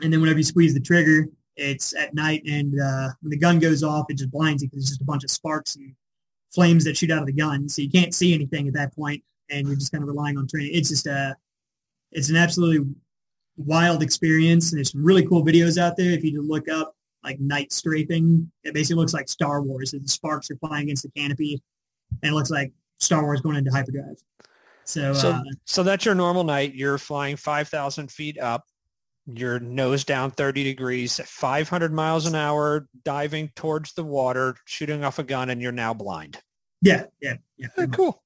And then whenever you squeeze the trigger, it's at night, and when the gun goes off, it just blinds you because it's just a bunch of sparks and flames that shoot out of the gun. So you can't see anything at that point, and you're just kind of relying on training. It's just it's an absolutely wild experience, and there's some really cool videos out there. If you just look up like night strafing, it basically looks like Star Wars. The sparks are flying against the canopy, and it looks like Star Wars going into hyperdrive. So that's your normal night. You're flying 5,000 feet up. You're nose down 30 degrees, 500 miles an hour, diving towards the water, shooting off a gun, and you're now blind. Yeah. Cool.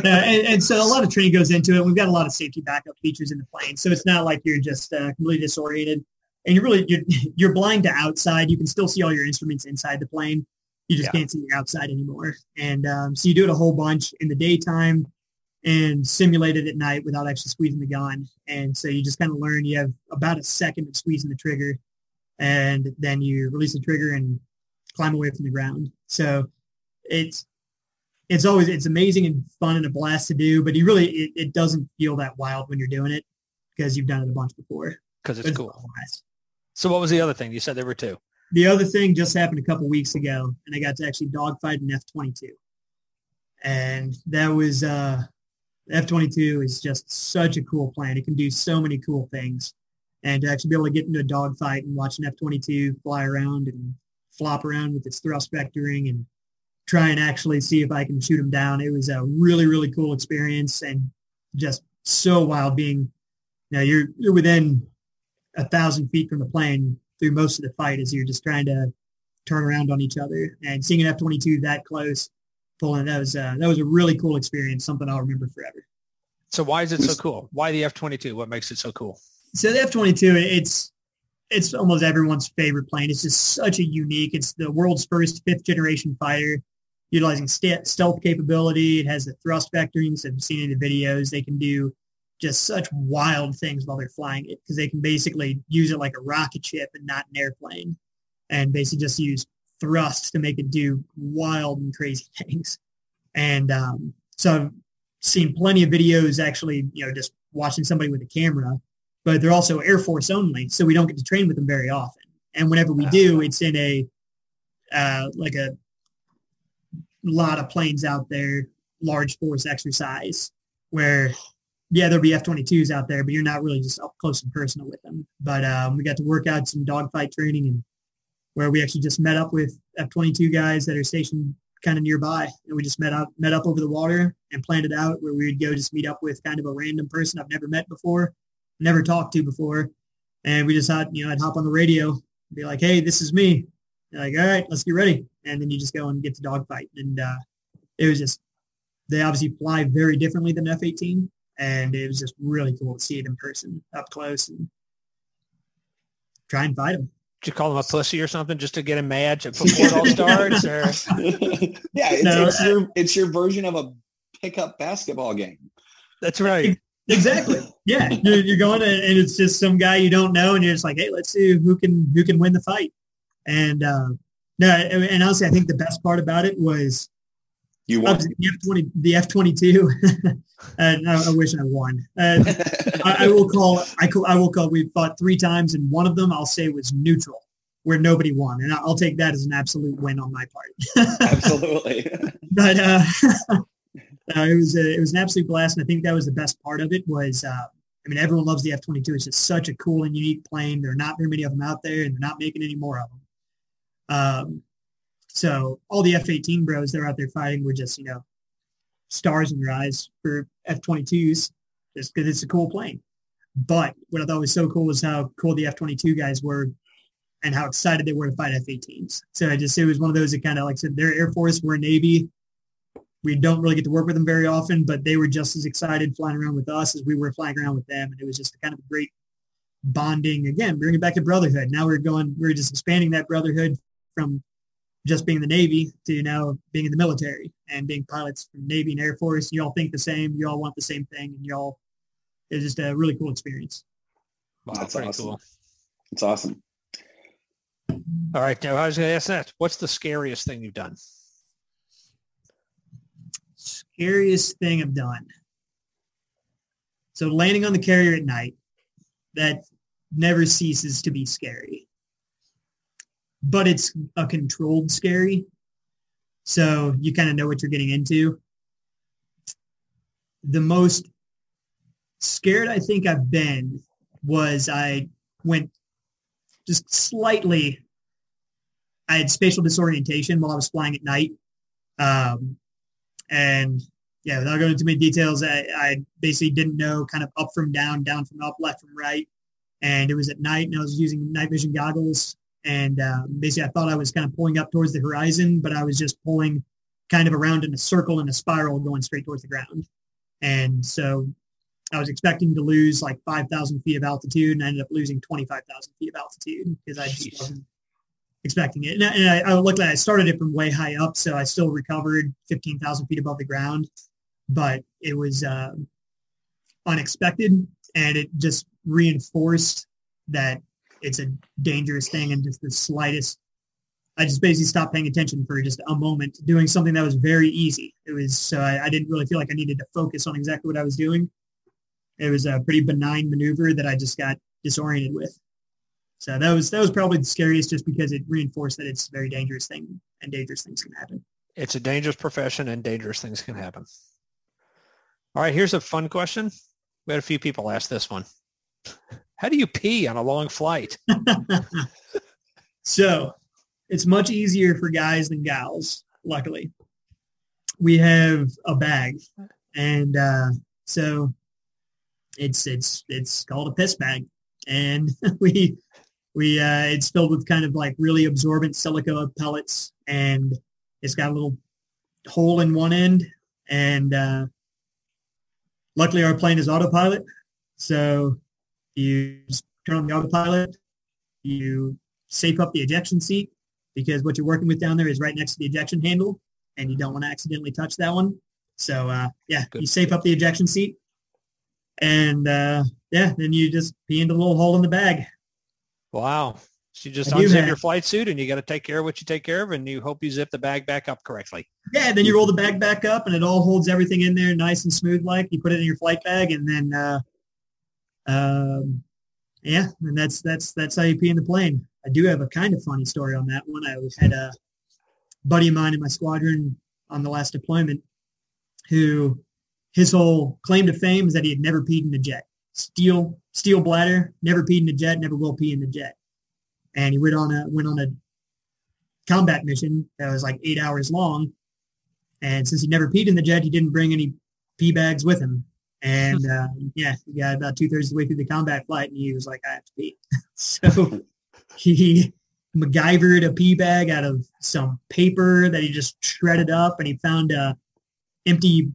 and so a lot of training goes into it. We've got a lot of safety backup features in the plane, so it's not like you're just completely disoriented. And you're blind to outside. You can still see all your instruments inside the plane. You just can't see the outside anymore. And so you do it a whole bunch in the daytime and simulate it at night without actually squeezing the gun. And so you just kind of learn you have about a second of squeezing the trigger, and then you release the trigger and climb away from the ground. So it's amazing and fun and a blast to do, but it doesn't feel that wild when you're doing it because you've done it a bunch before. Because it's cool. So what was the other thing? You said there were two. The other thing just happened a couple weeks ago, and I got to actually dogfight an F-22. And that was F-22 is just such a cool plane. It can do so many cool things. And to actually be able to get into a dogfight and watch an F-22 fly around and flop around with its thrust vectoring and try and actually see if I can shoot him down. It was a really, really cool experience and just so wild being, you're within 1,000 feet from the plane through most of the fight as you're just trying to turn around on each other, and seeing an F-22 that close pulling, that was a really cool experience, something I'll remember forever. So why is it so cool? Why the F-22? What makes it so cool? So the F-22, it's almost everyone's favorite plane. It's just such a unique, it's the world's first 5th generation fighter, utilizing stealth capability. It has the thrust vectoring. So if you've seen any of the videos, they can do just such wild things while they're flying it, because they can basically use it like a rocket ship and not an airplane, and basically just use thrust to make it do wild and crazy things. And so I've seen plenty of videos actually, just watching somebody with a camera, but they're also Air Force only, so we don't get to train with them very often. And whenever we do, it's in a lot of planes out there, large force exercise, where there'll be F-22s out there, but you're not really just up close and personal with them. But we got to work out some dogfight training, and where we actually just met up with F-22 guys that are stationed kind of nearby, and we just met up over the water and planned it out where we would go just meet up with kind of a random person I've never met before, never talked to before, and we just had, I'd hop on the radio and be like, "Hey, this is me." They're like, "All right, let's get ready," and then you just go and get to dogfight. And it was just, they obviously fly very differently than F-18. And it was just really cool to see it in person, up close, and try and fight them. Did you call him a pussy or something just to get him mad before it all starts? Or? It's your version of a pickup basketball game. That's right. Exactly. Yeah, you're going, and it's just some guy you don't know, and you're just like, "Hey, let's see who can win the fight." And and honestly, I think the best part about it was you won. The F-22. I wish I won. I will call. We fought 3 times, and one of them I'll say was neutral, where nobody won, and I'll take that as an absolute win on my part. Absolutely. But it was an absolute blast, and I think that was the best part of it. Was everyone loves the F-22. It's just such a cool and unique plane. There are not very many of them out there, and they're not making any more of them. So all the F-18 bros that are out there fighting were just, stars in their eyes for F-22s, just because it's a cool plane. But what I thought was so cool was how cool the F-22 guys were and how excited they were to fight F-18s. So it was one of those that kind of, like I said, they're Air Force, we're Navy. We don't really get to work with them very often, but they were just as excited flying around with us as we were flying around with them. And it was just kind of a great bonding. Again, bringing it back to Brotherhood. Now we're just expanding that Brotherhood from just being in the Navy to now being in the military and being pilots from Navy and Air Force. You all think the same. You all want the same thing. And it's just a really cool experience. Wow, that's pretty awesome. Cool. It's awesome. All right. Now I was going to ask that. What's the scariest thing you've done? Scariest thing I've done. So landing on the carrier at night, that never ceases to be scary. But it's a controlled scary. So you kind of know what you're getting into. The most scared I think I've been was I went just slightly, I had spatial disorientation while I was flying at night. And without going into many details, I basically didn't know kind of up from down, down from up, left from right. And it was at night, and I was using night vision goggles. And basically, I thought I was kind of pulling up towards the horizon, but I was just pulling kind of around in a circle in a spiral going straight towards the ground. And so I was expecting to lose like 5,000 feet of altitude, and I ended up losing 25,000 feet of altitude because I just wasn't expecting it. And I looked at it, I started it from way high up, so I still recovered 15,000 feet above the ground, but it was unexpected, and it just reinforced that it's a dangerous thing. And just the slightest, I just basically stopped paying attention for just a moment, doing something that was very easy. It was, so I didn't really feel like I needed to focus on exactly what I was doing. It was a pretty benign maneuver that I just got disoriented with. So that was probably the scariest, just because it reinforced that it's a very dangerous thing, and dangerous things can happen. It's a dangerous profession, and dangerous things can happen. All right, here's a fun question. We had a few people ask this one. How do you pee on a long flight? So it's much easier for guys than gals, luckily. We have a bag, and so it's called a piss bag, and we it's filled with kind of like really absorbent silica pellets, and it's got a little hole in one end, and luckily our plane is autopilot, so you just turn on the autopilot, you safe up the ejection seat, because what you're working with down there is right next to the ejection handle, and you don't want to accidentally touch that one. So you safe up the ejection seat, and then you just pee into the little hole in the bag. Wow. So you just unzip your flight suit, and you got to take care of what you take care of, and you hope you zip the bag back up correctly. Yeah, then you roll the bag back up, and it all holds everything in there nice and smooth like. You put it in your flight bag, and then and that's how you pee in the plane. I do have a kind of funny story on that one. I had a buddy of mine in my squadron on the last deployment who his whole claim to fame is that he had never peed in a jet. Steel bladder, never peed in a jet, never will pee in the jet. And he went on a combat mission that was like 8 hours long. And since he never peed in the jet, he didn't bring any pee bags with him. And he got about 2/3 of the way through the combat flight, and he was like, I have to pee. So he MacGyvered a pee bag out of some paper that he just shredded up, and he found a empty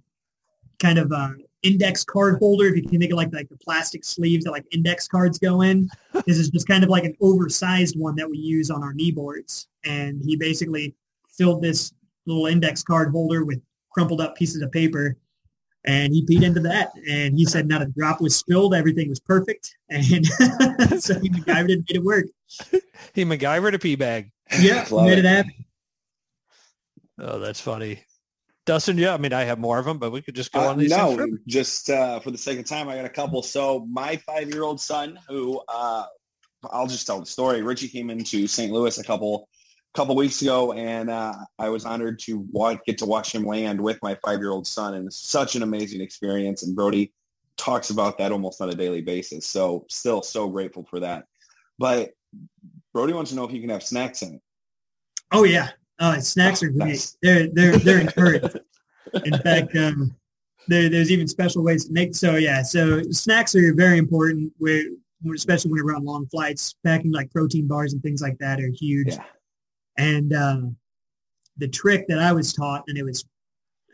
kind of index card holder. If you can think of like the plastic sleeves that like index cards go in. This is just kind of like an oversized one that we use on our knee boards. And he basically filled this little index card holder with crumpled up pieces of paper, and he peed into that. And he said not a drop was spilled. Everything was perfect. And so he MacGyvered it and made it work. He MacGyvered a pee bag. Yeah, made it happen. Oh, that's funny. Dustin, yeah, I mean, I have more of them, but we could just go on these. No, just for the sake of time, I got a couple. So my 5-year-old son, who I'll just tell the story. Richie came into St. Louis a couple weeks ago, and I was honored to get to watch him land with my 5-year-old son, and it's such an amazing experience. And Brody talks about that almost on a daily basis. So still so grateful for that. But Brody wants to know if you can have snacks in it. Oh yeah. Snacks are great. They're encouraged. In fact, there's even special ways to make. So snacks are very important. Especially when we're on long flights, packing like protein bars and things like that are huge. Yeah. And the trick that I was taught, and it was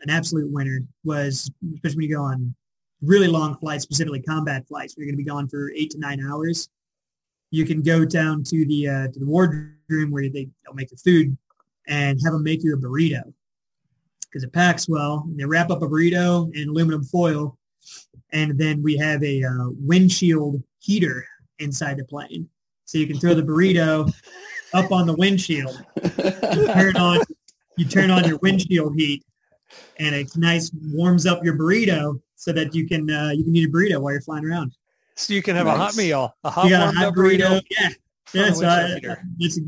an absolute winner, was especially when you go on really long flights, specifically combat flights, where you're going to be gone for 8 to 9 hours. You can go down to the wardroom where they'll make the food, and have them make you a burrito, because it packs well. And they wrap up a burrito in aluminum foil, and then we have a windshield heater inside the plane. So you can throw the burrito up on the windshield. You turn on your windshield heat, and it warms up your burrito so that you can eat a burrito while you're flying around. So you can have a hot meal, a hot warmed up burrito. Yeah, so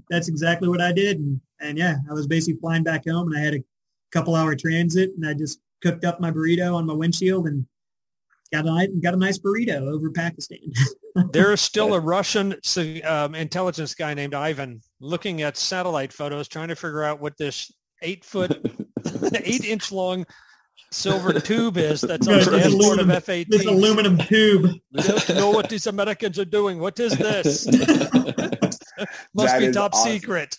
that's exactly what I did. And I was basically flying back home, and I had a couple hour transit, and I just cooked up my burrito on my windshield and got a nice burrito over Pakistan. There is still a Russian intelligence guy named Ivan looking at satellite photos, trying to figure out what this 8-inch long silver tube is that's on the dashboard of F-18. This aluminum tube. We don't know what these Americans are doing. What is this? Must be top secret.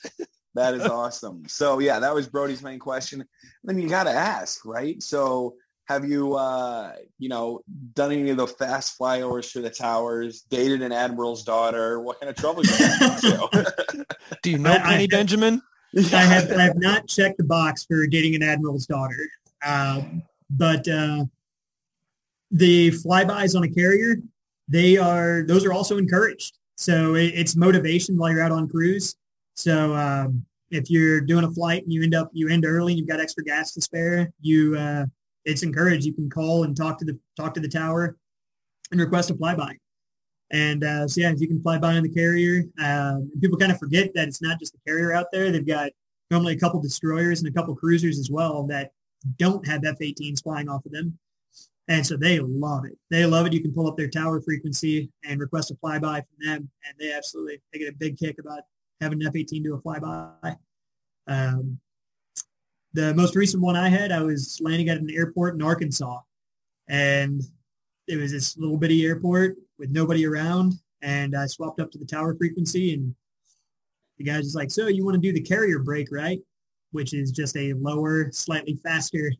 That is awesome. So, that was Brody's main question. Then you got to ask, right? So Have you, done any of the fast flyovers through the towers, dated an admiral's daughter? What kind of trouble you got into? Do you know Penny Benjamin? I have not checked the box for dating an admiral's daughter. But the flybys on a carrier, those are also encouraged. So it's motivation while you're out on cruise. So if you're doing a flight and you end early and you've got extra gas to spare, it's encouraged. You can call and talk to the tower and request a flyby. And if you can fly by on the carrier, people kind of forget that it's not just the carrier out there. They've got normally a couple destroyers and a couple cruisers as well that don't have F-18s flying off of them. And so they love it. They love it. You can pull up their tower frequency and request a flyby from them. And they get a big kick about having an F-18 do a flyby. The most recent one I had, I was landing at an airport in Arkansas. And it was this little bitty airport with nobody around. And I swapped up to the tower frequency. And the guy's just like, so you want to do the carrier brake, right? Which is just a lower, slightly faster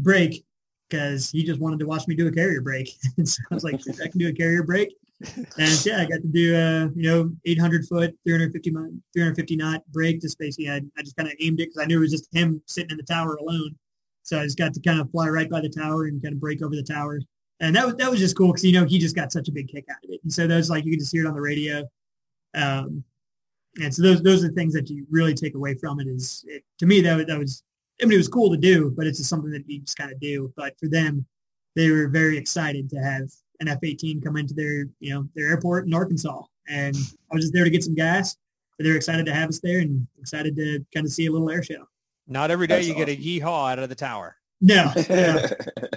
brake, because he just wanted to watch me do a carrier brake. And so I was like, I can do a carrier brake. And I got to do 800 foot, 350 knot brake. Just basically, I just kind of aimed it because I knew it was just him sitting in the tower alone. So I just got to kind of fly right by the tower and kind of brake over the tower. And that was just cool because, he just got such a big kick out of it. And so those, like, you can just hear it on the radio. And so those are the things that you really take away from it. To me, that was, it was cool to do, but it's just something that you just kind of do. But for them, they were very excited to have an F-18 come into their airport in Arkansas. And I was just there to get some gas, but they're excited to have us there and excited to kind of see a little air show. Not every day you get a yeehaw out of the tower. No.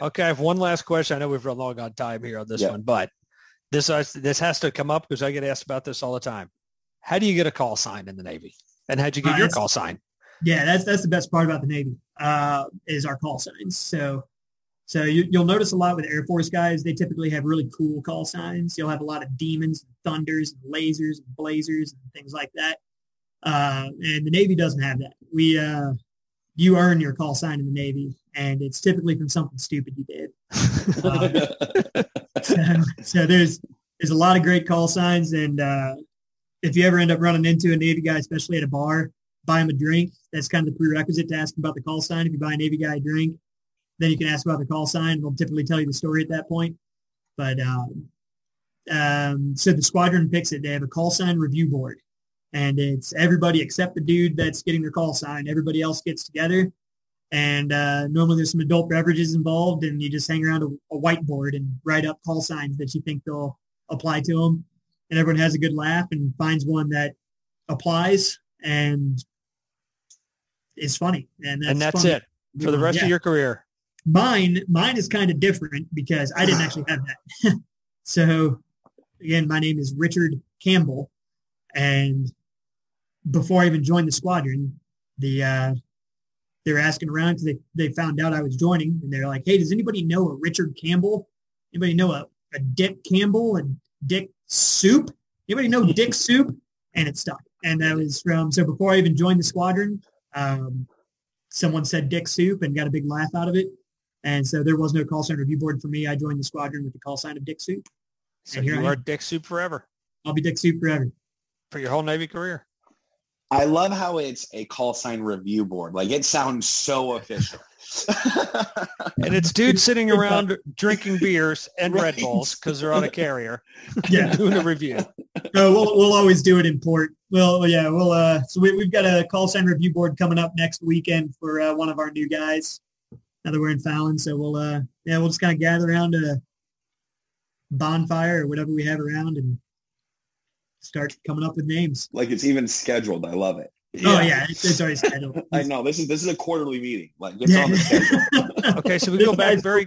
Okay, I have one last question. I know we've run long on time here on this one, but this has to come up because I get asked about this all the time. How do you get a call sign in the Navy? And how'd you get your call sign? Yeah, that's the best part about the Navy is our call signs. So you'll notice a lot with Air Force guys, they typically have really cool call signs. You'll have a lot of demons, and thunders, and lasers, and blazers, and things like that. And the Navy doesn't have that. You earn your call sign in the Navy, and it's typically from something stupid you did. So there's a lot of great call signs, and if you ever end up running into a Navy guy, especially at a bar, buy him a drink. That's kind of the prerequisite to ask him about the call sign. If you buy a Navy guy a drink, then you can ask about the call sign. They'll typically tell you the story at that point. But so the squadron picks it. They have a call sign review board. And it's everybody except the dude that's getting their call sign. Everybody else gets together. And normally there's some adult beverages involved, and you just hang around a whiteboard and write up call signs that you think they'll apply to them. And everyone has a good laugh and finds one that applies and is funny. And that's funny. It for the rest of your career. Mine is kind of different because I didn't actually have that. So, again, my name is Richard Campbell. And before I even joined the squadron, they were asking around because they found out I was joining. And they're like, hey, does anybody know a Richard Campbell? Anybody know a Dick Campbell? A Dick Soup? Anybody know Dick Soup? And it stuck. And that was so before I even joined the squadron, someone said Dick Soup and got a big laugh out of it. And so there was no call sign review board for me. I joined the squadron with the call sign of Dick Soup. So you are Dick Soup forever. I'll be Dick Soup forever. For your whole Navy career. I love how it's a call sign review board. Like, it sounds so official. And it's dudes sitting around drinking beers and Red Bulls because they're on a carrier. Doing a review. We'll always do it in port. So we've got a call sign review board coming up next weekend for one of our new guys. Now that we're in Fallon, so we'll just kind of gather around a bonfire or whatever we have around and start coming up with names. Like, it's even scheduled. I love it. Oh yeah, it's already scheduled. I know this is a quarterly meeting. Like, it's on the schedule. Okay, so we go back very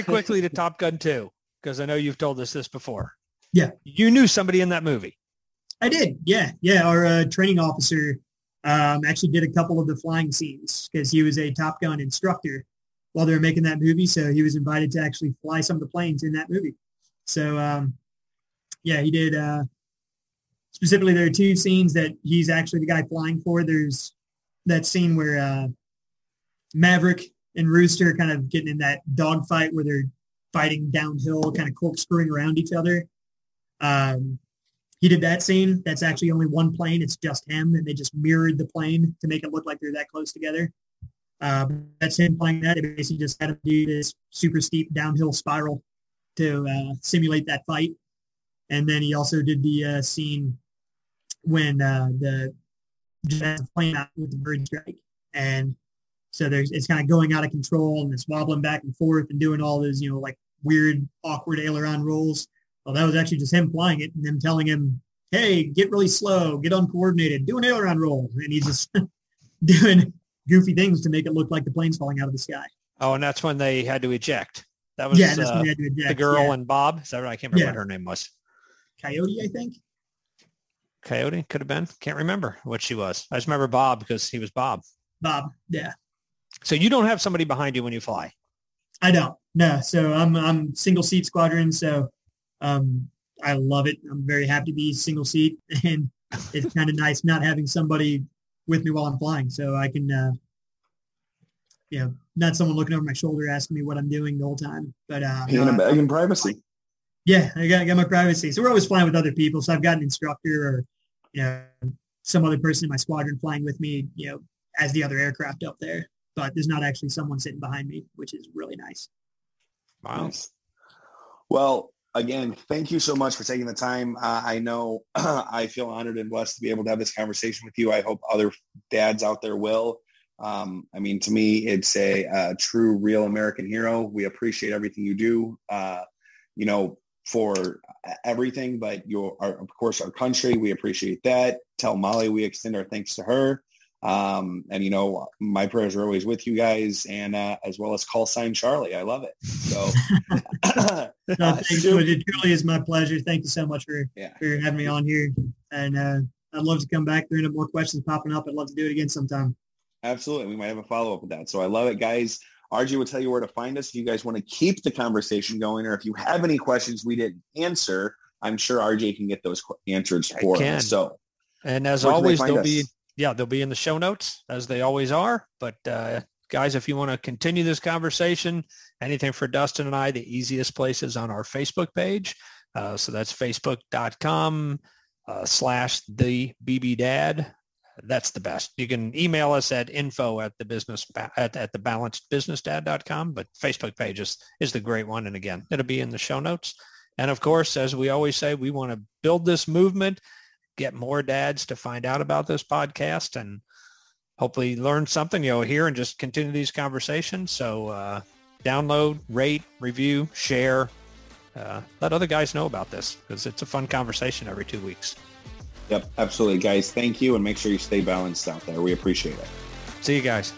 quickly to Top Gun 2 because I know you've told us this before. Yeah, you knew somebody in that movie. I did. Yeah. Our training officer actually did a couple of the flying scenes because he was a Top Gun instructor while they were making that movie. So he was invited to actually fly some of the planes in that movie. So he did. Specifically, there are two scenes that he's actually the guy flying for. There's that scene where Maverick and Rooster kind of getting in that dogfight where they're fighting downhill, kind of corkscrewing around each other. He did that scene. That's actually only one plane. It's just him, and they just mirrored the plane to make it look like they're that close together. That's him playing that. They basically just had him do this super steep downhill spiral to simulate that fight. And then he also did the scene when the plane out with the bird strike. And so it's kind of going out of control, and it's wobbling back and forth and doing all those, like weird, awkward aileron rolls. Well, that was actually just him flying it and them telling him, hey, get really slow, get uncoordinated, do an aileron roll. And he's just doing goofy things to make it look like the plane's falling out of the sky. Oh, and that's when they had to eject. That was that's when they had to eject, the girl and Bob. Is that right? I can't remember what her name was. Coyote, I think. Coyote could have been. Can't remember what she was. I just remember Bob because he was Bob. Bob, yeah. So you don't have somebody behind you when you fly? I don't. No. So I'm single seat squadron. So I love it. I'm very happy to be single seat, and it's kind of nice not having somebody with me while I'm flying. So I can, not someone looking over my shoulder asking me what I'm doing the whole time. But in a bag in privacy. Yeah, I got my privacy. So we're always flying with other people. So I've got an instructor or some other person in my squadron flying with me, as the other aircraft up there. But there's not actually someone sitting behind me, which is really nice. Wow. Nice. Well, again, thank you so much for taking the time. I know I feel honored and blessed to be able to have this conversation with you. I hope other dads out there will. To me, it's a true, real American hero. We appreciate everything you do, for everything, but of course, our country, we appreciate that. Tell Molly we extend our thanks to her. My prayers are always with you guys, and as well as call sign Charlie. I love it. So it truly is my pleasure. Thank you so much for having me on here. And I'd love to come back. There are more questions popping up. I'd love to do it again sometime. Absolutely. We might have a follow-up with that. So I love it, guys. RJ will tell you where to find us if you guys want to keep the conversation going, or if you have any questions we didn't answer, I'm sure RJ can get those answers for us. So, and as always, they'll be in the show notes, as they always are. But guys, if you want to continue this conversation, anything for Dustin and I, the easiest place is on our Facebook page. So that's facebook.com/thebbdad. That's the best. You can email us at info@thebalancedbusinessdad.com, but Facebook page is the great one. And again, it'll be in the show notes. And of course, as we always say, we want to build this movement, get more dads to find out about this podcast, and hopefully learn something, here, and just continue these conversations. So download, rate, review, share, let other guys know about this, because it's a fun conversation every 2 weeks. Yep, absolutely, guys. Thank you, and make sure you stay balanced out there. We appreciate it. See you guys.